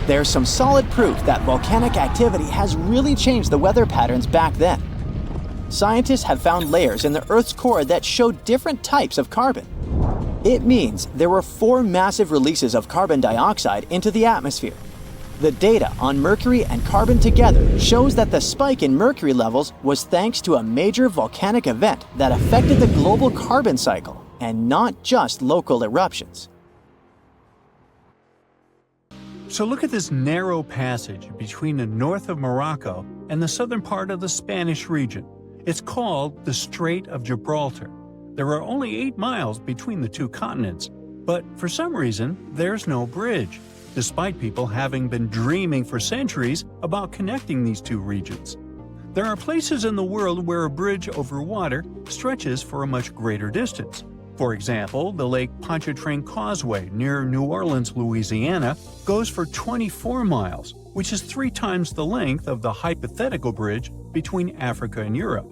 There's some solid proof that volcanic activity has really changed the weather patterns back then. Scientists have found layers in the Earth's core that show different types of carbon. It means there were 4 massive releases of carbon dioxide into the atmosphere. The data on mercury and carbon together shows that the spike in mercury levels was thanks to a major volcanic event that affected the global carbon cycle, and not just local eruptions. So look at this narrow passage between the north of Morocco and the southern part of the Spanish region. It's called the Strait of Gibraltar. There are only 8 miles between the two continents, but for some reason, there's no bridge, despite people having been dreaming for centuries about connecting these two regions. There are places in the world where a bridge over water stretches for a much greater distance. For example, the Lake Pontchartrain Causeway near New Orleans, Louisiana, goes for 24 miles, which is 3 times the length of the hypothetical bridge between Africa and Europe.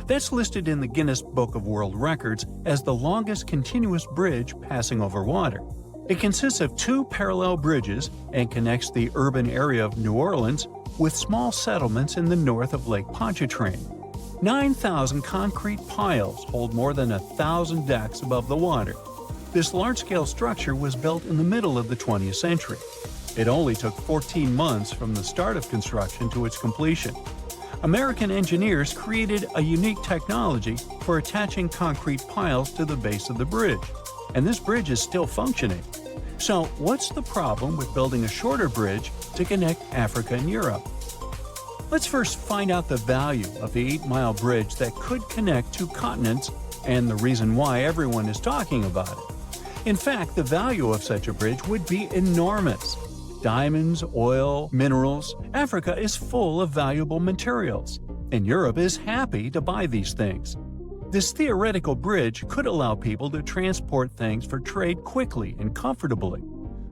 That's listed in the Guinness Book of World Records as the longest continuous bridge passing over water. It consists of 2 parallel bridges and connects the urban area of New Orleans with small settlements in the north of Lake Pontchartrain. 9,000 concrete piles hold more than 1,000 decks above the water. This large-scale structure was built in the middle of the 20th century. It only took 14 months from the start of construction to its completion. American engineers created a unique technology for attaching concrete piles to the base of the bridge, and this bridge is still functioning. So, what's the problem with building a shorter bridge to connect Africa and Europe? Let's first find out the value of the 8-mile bridge that could connect 2 continents and the reason why everyone is talking about it. In fact, the value of such a bridge would be enormous. Diamonds, oil, minerals, Africa is full of valuable materials, and Europe is happy to buy these things. This theoretical bridge could allow people to transport things for trade quickly and comfortably.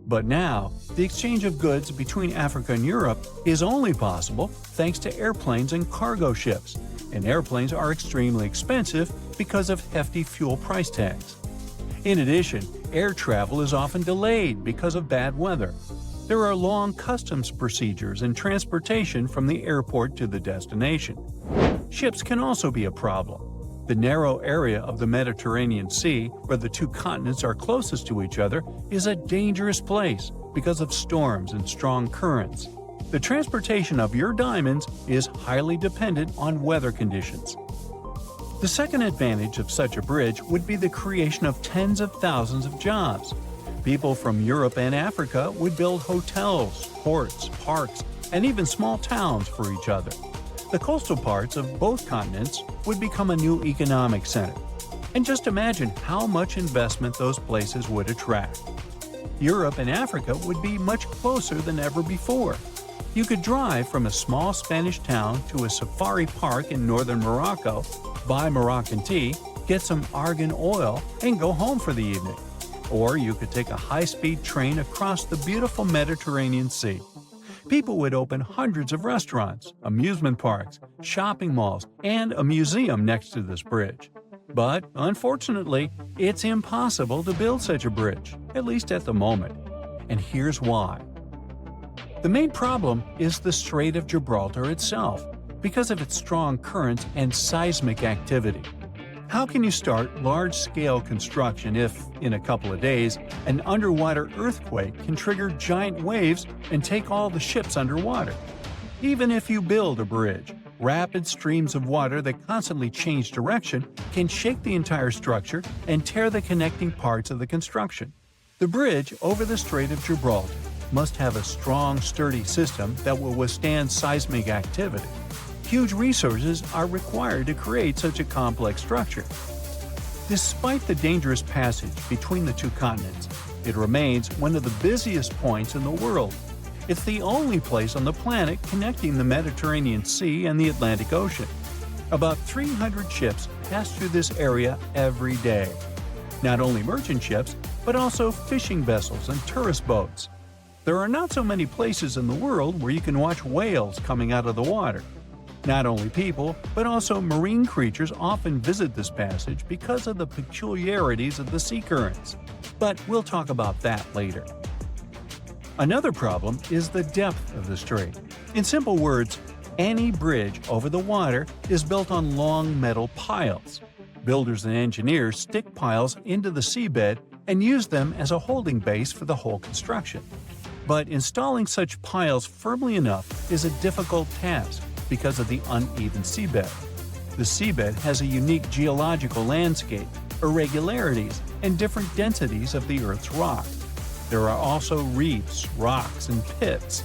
But now, the exchange of goods between Africa and Europe is only possible thanks to airplanes and cargo ships, and airplanes are extremely expensive because of hefty fuel price tags. In addition, air travel is often delayed because of bad weather. There are long customs procedures and transportation from the airport to the destination. Ships can also be a problem. The narrow area of the Mediterranean Sea, where the 2 continents are closest to each other, is a dangerous place because of storms and strong currents. The transportation of your diamonds is highly dependent on weather conditions. The second advantage of such a bridge would be the creation of tens of thousands of jobs. People from Europe and Africa would build hotels, ports, parks, and even small towns for each other. The coastal parts of both continents would become a new economic center. And just imagine how much investment those places would attract. Europe and Africa would be much closer than ever before. You could drive from a small Spanish town to a safari park in northern Morocco, buy Moroccan tea, get some argan oil, and go home for the evening. Or you could take a high-speed train across the beautiful Mediterranean Sea. People would open hundreds of restaurants, amusement parks, shopping malls, and a museum next to this bridge. But, unfortunately, it's impossible to build such a bridge, at least at the moment. And here's why. The main problem is the Strait of Gibraltar itself, because of its strong currents and seismic activity. How can you start large-scale construction if, in a couple of days, an underwater earthquake can trigger giant waves and take all the ships underwater? Even if you build a bridge, rapid streams of water that constantly change direction can shake the entire structure and tear the connecting parts of the construction. The bridge over the Strait of Gibraltar must have a strong, sturdy system that will withstand seismic activity. Huge resources are required to create such a complex structure. Despite the dangerous passage between the 2 continents, it remains one of the busiest points in the world. It's the only place on the planet connecting the Mediterranean Sea and the Atlantic Ocean. About 300 ships pass through this area every day. Not only merchant ships, but also fishing vessels and tourist boats. There are not so many places in the world where you can watch whales coming out of the water. Not only people, but also marine creatures often visit this passage because of the peculiarities of the sea currents. But we'll talk about that later. Another problem is the depth of the strait. In simple words, any bridge over the water is built on long metal piles. Builders and engineers stick piles into the seabed and use them as a holding base for the whole construction. But installing such piles firmly enough is a difficult task because of the uneven seabed. The seabed has a unique geological landscape, irregularities, and different densities of the Earth's rock. There are also reefs, rocks, and pits.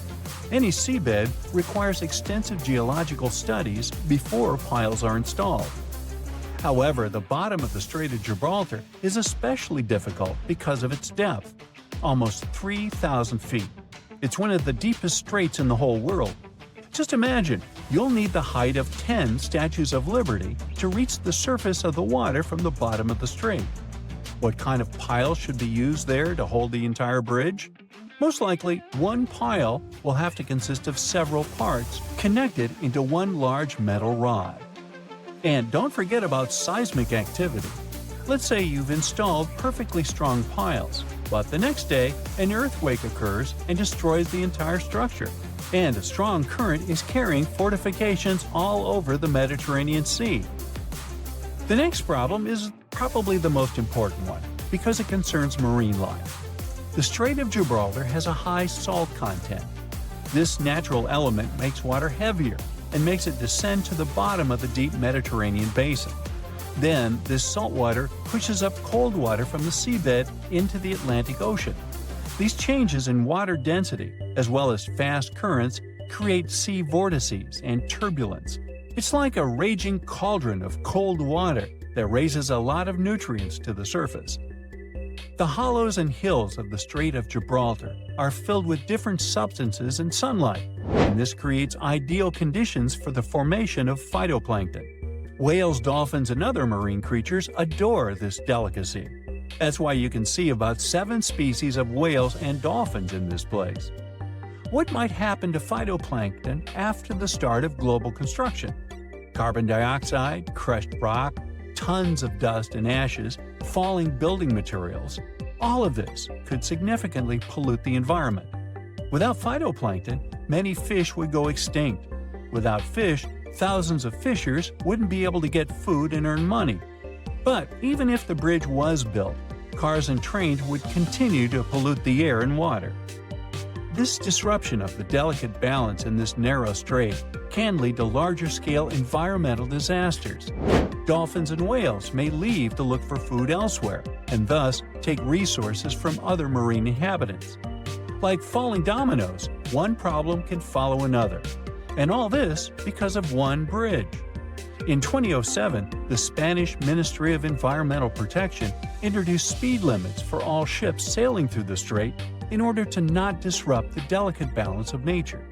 Any seabed requires extensive geological studies before piles are installed. However, the bottom of the Strait of Gibraltar is especially difficult because of its depth, almost 3,000 feet. It's one of the deepest straits in the whole world. Just imagine, you'll need the height of 10 Statues of Liberty to reach the surface of the water from the bottom of the strait. What kind of pile should be used there to hold the entire bridge? Most likely, one pile will have to consist of several parts connected into one large metal rod. And don't forget about seismic activity. Let's say you've installed perfectly strong piles, but the next day an earthquake occurs and destroys the entire structure. And a strong current is carrying fortifications all over the Mediterranean Sea. The next problem is probably the most important one, because it concerns marine life. The Strait of Gibraltar has a high salt content. This natural element makes water heavier and makes it descend to the bottom of the deep Mediterranean basin. Then, this salt water pushes up cold water from the seabed into the Atlantic Ocean. These changes in water density, as well as fast currents, create sea vortices and turbulence. It's like a raging cauldron of cold water that raises a lot of nutrients to the surface. The hollows and hills of the Strait of Gibraltar are filled with different substances and sunlight, and this creates ideal conditions for the formation of phytoplankton. Whales, dolphins, and other marine creatures adore this delicacy. That's why you can see about 7 species of whales and dolphins in this place. What might happen to phytoplankton after the start of global construction? Carbon dioxide, crushed rock, tons of dust and ashes, falling building materials, all of this could significantly pollute the environment. Without phytoplankton, many fish would go extinct. Without fish, thousands of fishers wouldn't be able to get food and earn money. But even if the bridge was built, cars and trains would continue to pollute the air and water. This disruption of the delicate balance in this narrow strait can lead to larger-scale environmental disasters. Dolphins and whales may leave to look for food elsewhere, and thus take resources from other marine inhabitants. Like falling dominoes, one problem can follow another. And all this because of one bridge. In 2007, the Spanish Ministry of Environmental Protection introduced speed limits for all ships sailing through the strait in order to not disrupt the delicate balance of nature.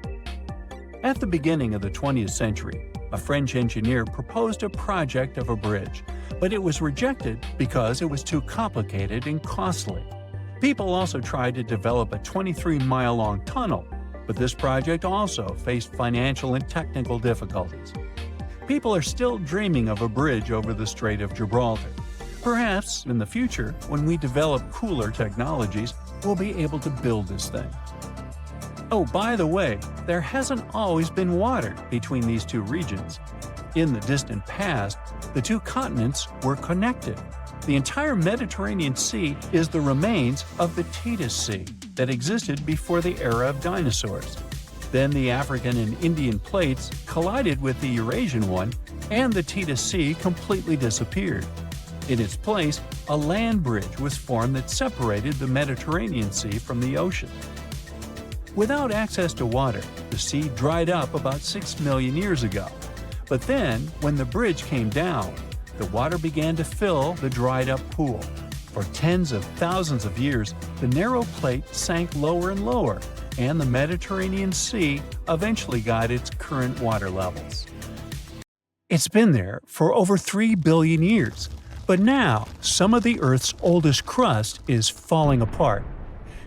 At the beginning of the 20th century, a French engineer proposed a project of a bridge, but it was rejected because it was too complicated and costly. People also tried to develop a 23-mile-long tunnel, but this project also faced financial and technical difficulties. People are still dreaming of a bridge over the Strait of Gibraltar. Perhaps, in the future, when we develop cooler technologies, we'll be able to build this thing. Oh, by the way, there hasn't always been water between these two regions. In the distant past, the two continents were connected. The entire Mediterranean Sea is the remains of the Tethys Sea that existed before the era of dinosaurs. Then the African and Indian plates collided with the Eurasian one, and the Tethys Sea completely disappeared. In its place, a land bridge was formed that separated the Mediterranean Sea from the ocean. Without access to water, the sea dried up about 6 million years ago. But then, when the bridge came down, the water began to fill the dried-up pool. For tens of thousands of years, the narrow plate sank lower and lower, and the Mediterranean Sea eventually got its current water levels. It's been there for over 3 billion years, but now some of the Earth's oldest crust is falling apart.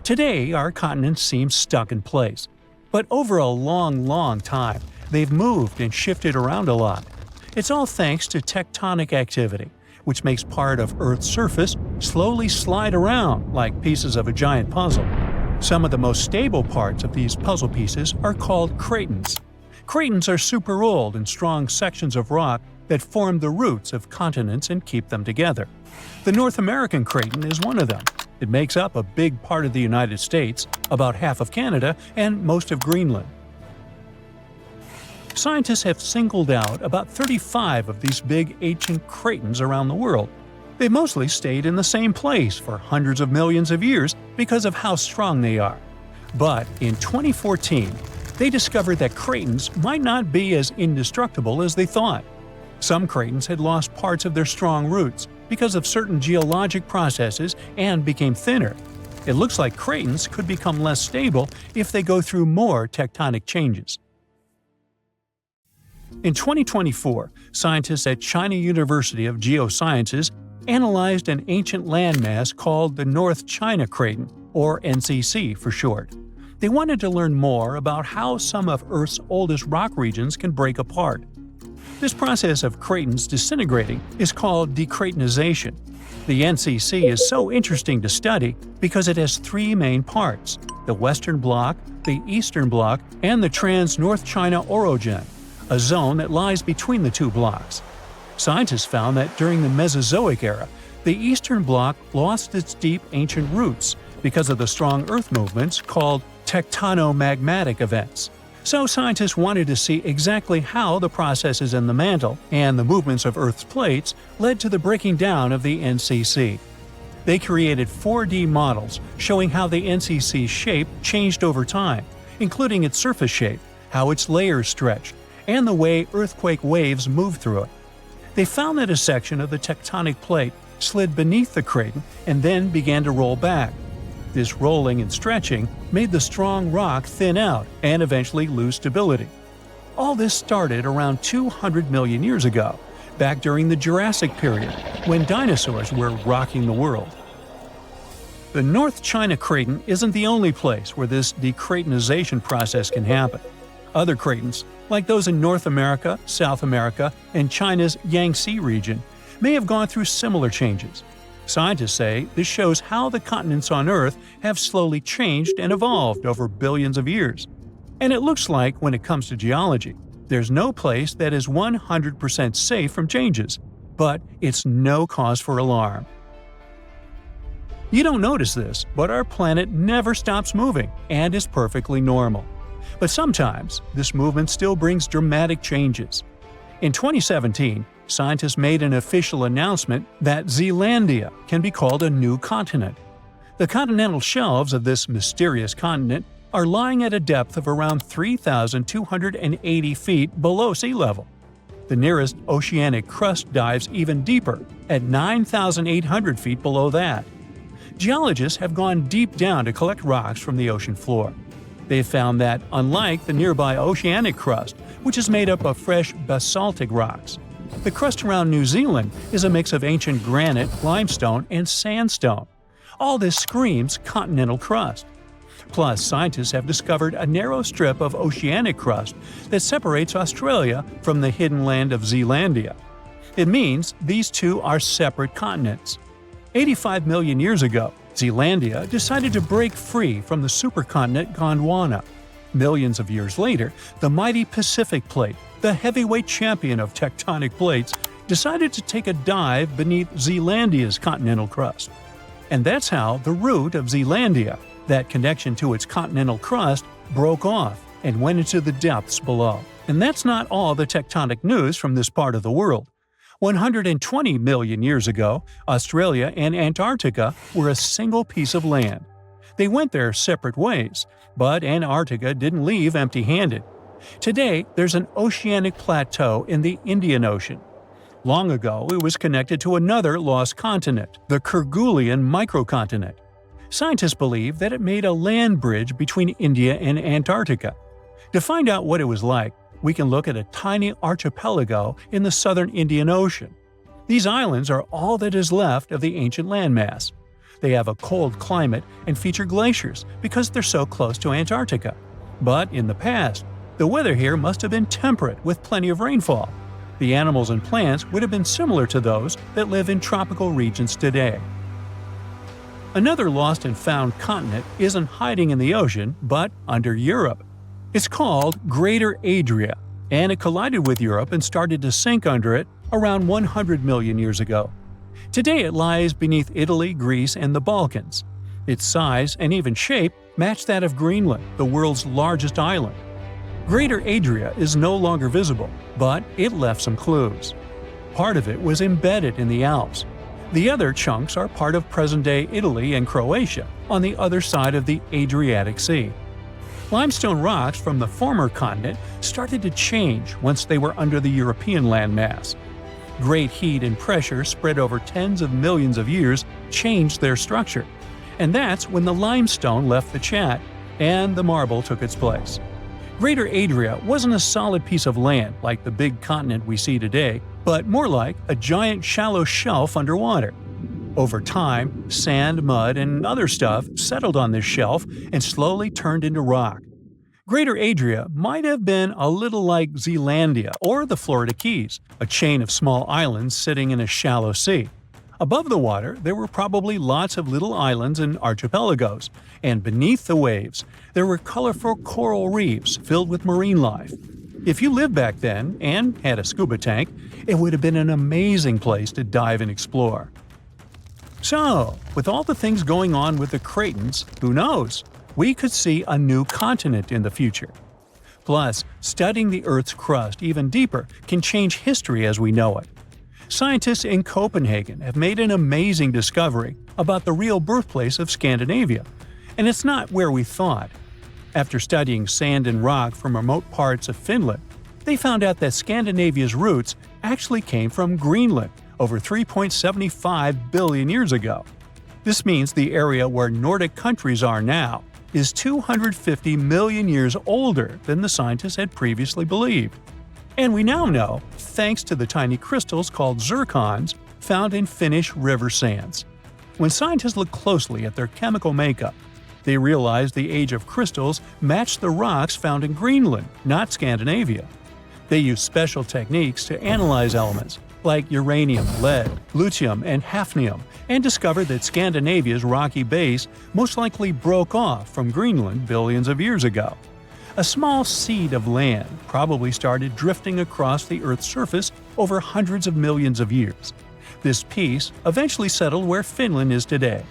Today, our continents seem stuck in place, but over a long time, they've moved and shifted around a lot. It's all thanks to tectonic activity, which makes part of Earth's surface slowly slide around like pieces of a giant puzzle. Some of the most stable parts of these puzzle pieces are called Cratons. Cratons are super old and strong sections of rock that form the roots of continents and keep them together. The North American Craton is one of them. It makes up a big part of the United States, about half of Canada, and most of Greenland. Scientists have singled out about 35 of these big ancient Cratons around the world. They mostly stayed in the same place for hundreds of millions of years because of how strong they are. But in 2014, they discovered that cratons might not be as indestructible as they thought. Some cratons had lost parts of their strong roots because of certain geologic processes and became thinner. It looks like cratons could become less stable if they go through more tectonic changes. In 2024, scientists at China University of Geosciences analyzed an ancient landmass called the North China Craton, or NCC for short. They wanted to learn more about how some of Earth's oldest rock regions can break apart. This process of cratons disintegrating is called decratonization. The NCC is so interesting to study because it has three main parts: the Western Bloc, the Eastern Bloc, and the Trans-North China Orogen, a zone that lies between the two blocks. Scientists found that during the Mesozoic era, the Eastern Bloc lost its deep ancient roots because of the strong Earth movements called tectonomagmatic events. So scientists wanted to see exactly how the processes in the mantle and the movements of Earth's plates led to the breaking down of the NCC. They created 4D models showing how the NCC's shape changed over time, including its surface shape, how its layers stretched, and the way earthquake waves moved through it. They found that a section of the tectonic plate slid beneath the craton and then began to roll back. This rolling and stretching made the strong rock thin out and eventually lose stability. All this started around 200 million years ago, back during the Jurassic period, when dinosaurs were rocking the world. The North China Craton isn't the only place where this decratonization process can happen. Other cratons, like those in North America, South America, and China's Yangtze region, may have gone through similar changes. Scientists say this shows how the continents on Earth have slowly changed and evolved over billions of years. And it looks like, when it comes to geology, there's no place that is 100% safe from changes, but it's no cause for alarm. You don't notice this, but our planet never stops moving and is perfectly normal. But sometimes, this movement still brings dramatic changes. In 2017, scientists made an official announcement that Zealandia can be called a new continent. The continental shelves of this mysterious continent are lying at a depth of around 3,280 feet below sea level. The nearest oceanic crust dives even deeper, at 9,800 feet below that. Geologists have gone deep down to collect rocks from the ocean floor. They found that, unlike the nearby oceanic crust, which is made up of fresh basaltic rocks, the crust around New Zealand is a mix of ancient granite, limestone, and sandstone. All this screams continental crust. Plus, scientists have discovered a narrow strip of oceanic crust that separates Australia from the hidden land of Zealandia. It means these two are separate continents. 85 million years ago, Zealandia decided to break free from the supercontinent Gondwana. Millions of years later, the mighty Pacific Plate, the heavyweight champion of tectonic plates, decided to take a dive beneath Zealandia's continental crust. And that's how the root of Zealandia, that connection to its continental crust, broke off and went into the depths below. And that's not all the tectonic news from this part of the world. 120 million years ago, Australia and Antarctica were a single piece of land. They went their separate ways, but Antarctica didn't leave empty-handed. Today, there's an oceanic plateau in the Indian Ocean. Long ago, it was connected to another lost continent, the Kerguelen microcontinent. Scientists believe that it made a land bridge between India and Antarctica. To find out what it was like, we can look at a tiny archipelago in the southern Indian Ocean. These islands are all that is left of the ancient landmass. They have a cold climate and feature glaciers because they're so close to Antarctica. But in the past, the weather here must have been temperate with plenty of rainfall. The animals and plants would have been similar to those that live in tropical regions today. Another lost and found continent isn't hiding in the ocean, but under Europe. It's called Greater Adria, and it collided with Europe and started to sink under it around 100 million years ago. Today it lies beneath Italy, Greece, and the Balkans. Its size and even shape match that of Greenland, the world's largest island. Greater Adria is no longer visible, but it left some clues. Part of it was embedded in the Alps. The other chunks are part of present-day Italy and Croatia, on the other side of the Adriatic Sea. Limestone rocks from the former continent started to change once they were under the European landmass. Great heat and pressure spread over tens of millions of years changed their structure, and that's when the limestone left the chat and the marble took its place. Greater Adria wasn't a solid piece of land like the big continent we see today, but more like a giant shallow shelf underwater. Over time, sand, mud, and other stuff settled on this shelf and slowly turned into rock. Greater Adria might have been a little like Zealandia or the Florida Keys, a chain of small islands sitting in a shallow sea. Above the water, there were probably lots of little islands and archipelagos, and beneath the waves, there were colorful coral reefs filled with marine life. If you lived back then and had a scuba tank, it would have been an amazing place to dive and explore. So, with all the things going on with the Cratons, who knows? We could see a new continent in the future. Plus, studying the Earth's crust even deeper can change history as we know it. Scientists in Copenhagen have made an amazing discovery about the real birthplace of Scandinavia, and it's not where we thought. After studying sand and rock from remote parts of Finland, they found out that Scandinavia's roots actually came from Greenland over 3.75 billion years ago. This means the area where Nordic countries are now is 250 million years older than the scientists had previously believed. And we now know, thanks to the tiny crystals called zircons found in Finnish river sands. When scientists looked closely at their chemical makeup, they realized the age of crystals matched the rocks found in Greenland, not Scandinavia. They used special techniques to analyze elements like uranium, lead, lutetium, and hafnium, and discovered that Scandinavia's rocky base most likely broke off from Greenland billions of years ago. A small seed of land probably started drifting across the Earth's surface over hundreds of millions of years. This piece eventually settled where Finland is today.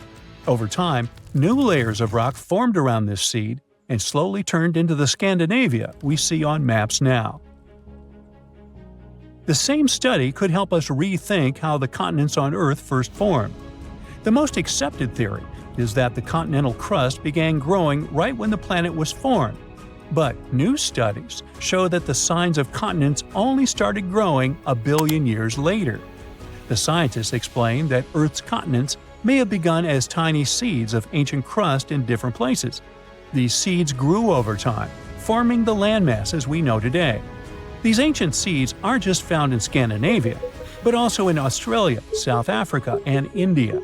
Over time, new layers of rock formed around this seed and slowly turned into the Scandinavia we see on maps now. The same study could help us rethink how the continents on Earth first formed. The most accepted theory is that the continental crust began growing right when the planet was formed. But new studies show that the signs of continents only started growing a billion years later. The scientists explain that Earth's continents may have begun as tiny seeds of ancient crust in different places. These seeds grew over time, forming the landmasses we know today. These ancient seeds aren't just found in Scandinavia, but also in Australia, South Africa, and India.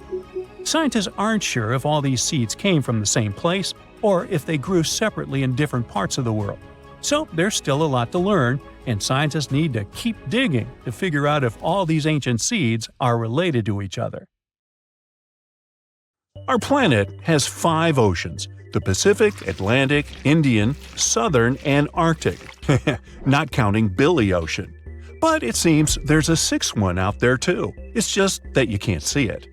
Scientists aren't sure if all these seeds came from the same place or if they grew separately in different parts of the world. So there's still a lot to learn, and scientists need to keep digging to figure out if all these ancient seeds are related to each other. Our planet has 5 oceans: the Pacific, Atlantic, Indian, Southern, and Arctic. Not counting Billy Ocean. But it seems there's a 6th one out there too. It's just that you can't see it.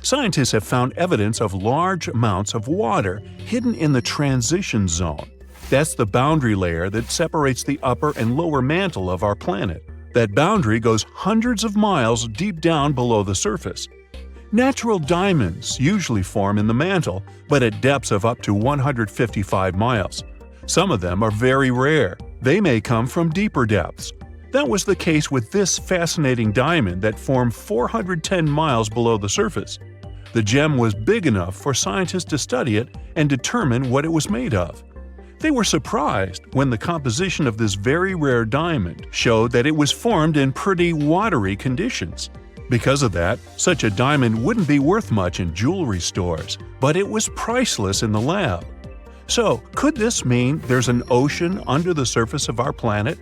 Scientists have found evidence of large amounts of water hidden in the transition zone. That's the boundary layer that separates the upper and lower mantle of our planet. That boundary goes hundreds of miles deep down below the surface. Natural diamonds usually form in the mantle, but at depths of up to 155 miles. Some of them are very rare. They may come from deeper depths. That was the case with this fascinating diamond that formed 410 miles below the surface. The gem was big enough for scientists to study it and determine what it was made of. They were surprised when the composition of this very rare diamond showed that it was formed in pretty watery conditions. Because of that, such a diamond wouldn't be worth much in jewelry stores, but it was priceless in the lab. So, could this mean there's an ocean under the surface of our planet?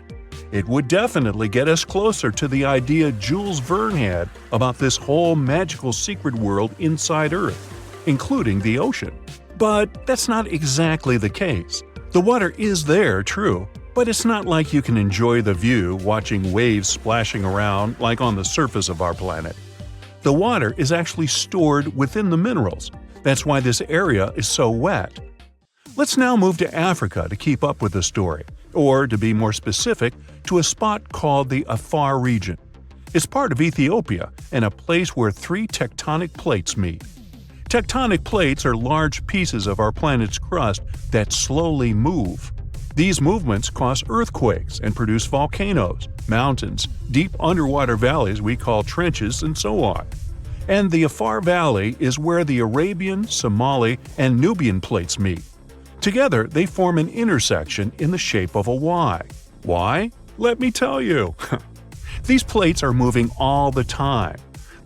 It would definitely get us closer to the idea Jules Verne had about this whole magical secret world inside Earth, including the ocean. But that's not exactly the case. The water is there, true, but it's not like you can enjoy the view watching waves splashing around like on the surface of our planet. The water is actually stored within the minerals. That's why this area is so wet. Let's now move to Africa to keep up with the story, or to be more specific, to a spot called the Afar region. It's part of Ethiopia and a place where three tectonic plates meet. Tectonic plates are large pieces of our planet's crust that slowly move. These movements cause earthquakes and produce volcanoes, mountains, deep underwater valleys we call trenches, and so on. And the Afar Valley is where the Arabian, Somali, and Nubian plates meet. Together, they form an intersection in the shape of a Y. Why? Let me tell you. These plates are moving all the time.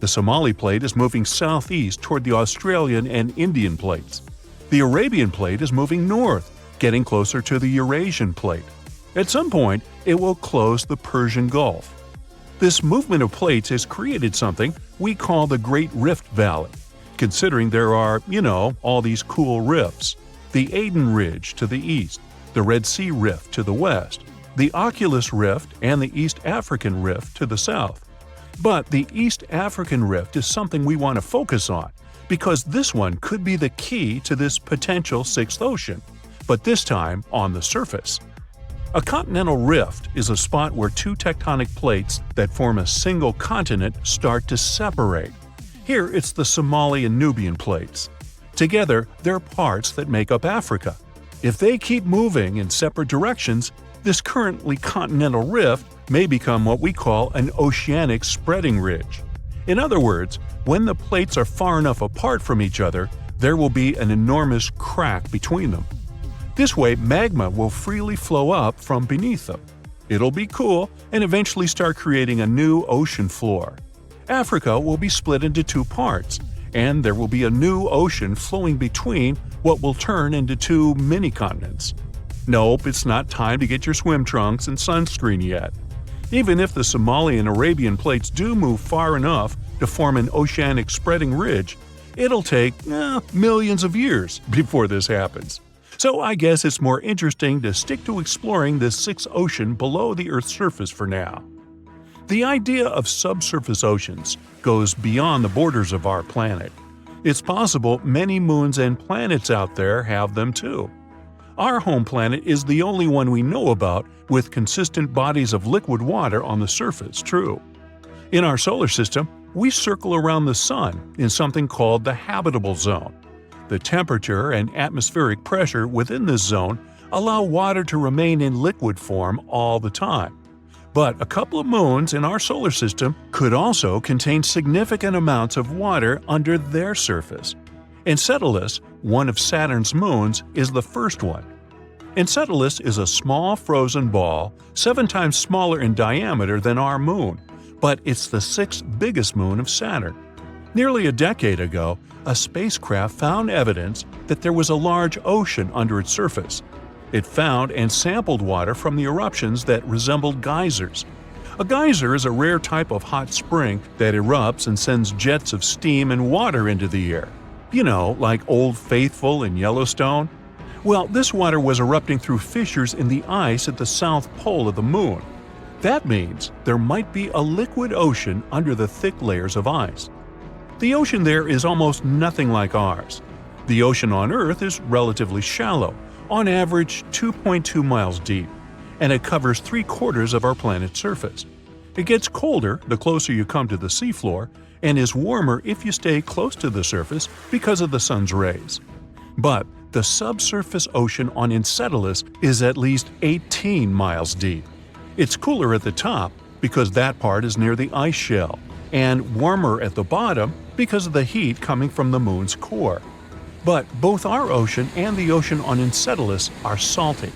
The Somali plate is moving southeast toward the Australian and Indian plates. The Arabian plate is moving north, getting closer to the Eurasian plate. At some point, it will close the Persian Gulf. This movement of plates has created something we call the Great Rift Valley, considering there are, all these cool rifts. The Aden Ridge to the east, the Red Sea Rift to the west, the Oculus Rift and the East African Rift to the south. But the East African Rift is something we want to focus on, because this one could be the key to this potential sixth ocean, but this time on the surface. A continental rift is a spot where two tectonic plates that form a single continent start to separate. Here it's the Somali and Nubian plates. Together, they're parts that make up Africa. If they keep moving in separate directions, this currently continental rift may become what we call an oceanic spreading ridge. In other words, when the plates are far enough apart from each other, there will be an enormous crack between them. This way, magma will freely flow up from beneath them. It'll be cool and eventually start creating a new ocean floor. Africa will be split into two parts, and there will be a new ocean flowing between what will turn into two mini-continents. Nope, it's not time to get your swim trunks and sunscreen yet. Even if the Somali and Arabian plates do move far enough to form an oceanic spreading ridge, it'll take millions of years before this happens. So I guess it's more interesting to stick to exploring this sixth ocean below the Earth's surface for now. The idea of subsurface oceans goes beyond the borders of our planet. It's possible many moons and planets out there have them too. Our home planet is the only one we know about with consistent bodies of liquid water on the surface, true. In our solar system, we circle around the Sun in something called the habitable zone. The temperature and atmospheric pressure within this zone allow water to remain in liquid form all the time. But a couple of moons in our solar system could also contain significant amounts of water under their surface. Enceladus, one of Saturn's moons, is the first one. Enceladus is a small frozen ball 7 times smaller in diameter than our moon, but it's the 6th biggest moon of Saturn. Nearly a decade ago, a spacecraft found evidence that there was a large ocean under its surface. It found and sampled water from the eruptions that resembled geysers. A geyser is a rare type of hot spring that erupts and sends jets of steam and water into the air. Like Old Faithful in Yellowstone? Well, this water was erupting through fissures in the ice at the south pole of the moon. That means there might be a liquid ocean under the thick layers of ice. The ocean there is almost nothing like ours. The ocean on Earth is relatively shallow, on average 2.2 miles deep, and it covers 3/4 of our planet's surface. It gets colder the closer you come to the seafloor, and is warmer if you stay close to the surface because of the sun's rays. But the subsurface ocean on Enceladus is at least 18 miles deep. It's cooler at the top because that part is near the ice shell, and warmer at the bottom because of the heat coming from the moon's core. But both our ocean and the ocean on Enceladus are salty.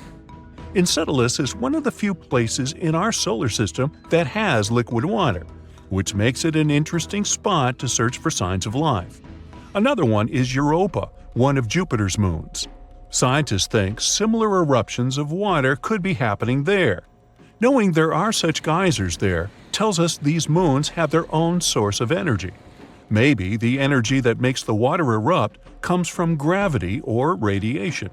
Enceladus is one of the few places in our solar system that has liquid water, which makes it an interesting spot to search for signs of life. Another one is Europa, one of Jupiter's moons. Scientists think similar eruptions of water could be happening there. Knowing there are such geysers there tells us these moons have their own source of energy. Maybe the energy that makes the water erupt comes from gravity or radiation.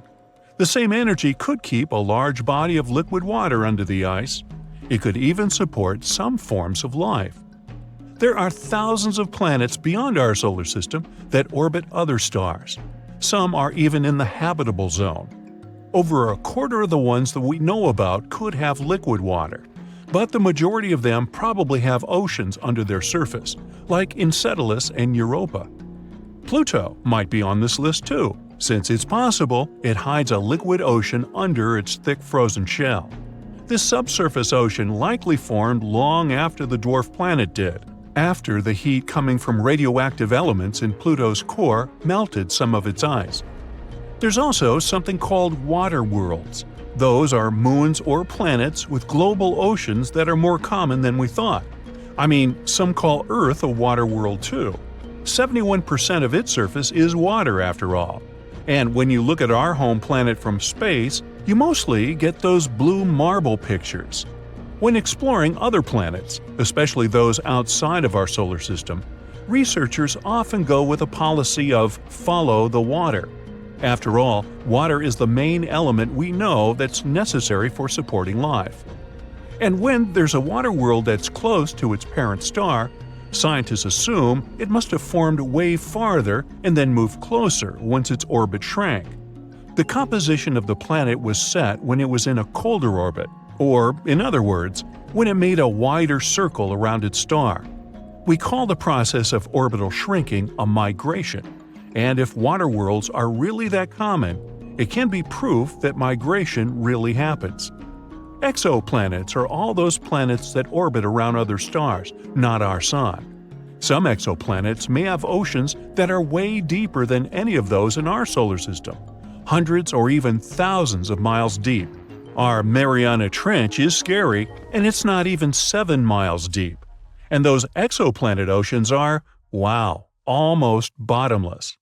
The same energy could keep a large body of liquid water under the ice. It could even support some forms of life. There are thousands of planets beyond our solar system that orbit other stars. Some are even in the habitable zone. Over 1/4 of the ones that we know about could have liquid water, but the majority of them probably have oceans under their surface, like Enceladus and Europa. Pluto might be on this list too, since it's possible it hides a liquid ocean under its thick frozen shell. This subsurface ocean likely formed long after the dwarf planet did, after the heat coming from radioactive elements in Pluto's core melted some of its ice. There's also something called water worlds. Those are moons or planets with global oceans that are more common than we thought. I mean, some call Earth a water world too. 71% of its surface is water after all. And when you look at our home planet from space, you mostly get those blue marble pictures. When exploring other planets, especially those outside of our solar system, researchers often go with a policy of follow the water. After all, water is the main element we know that's necessary for supporting life. And when there's a water world that's close to its parent star, scientists assume it must have formed way farther and then moved closer once its orbit shrank. The composition of the planet was set when it was in a colder orbit, or, in other words, when it made a wider circle around its star. We call the process of orbital shrinking a migration, and if water worlds are really that common, it can be proof that migration really happens. Exoplanets are all those planets that orbit around other stars, not our Sun. Some exoplanets may have oceans that are way deeper than any of those in our solar system, hundreds or even thousands of miles deep. Our Mariana Trench is scary, and it's not even 7 miles deep. And those exoplanet oceans are, wow, almost bottomless.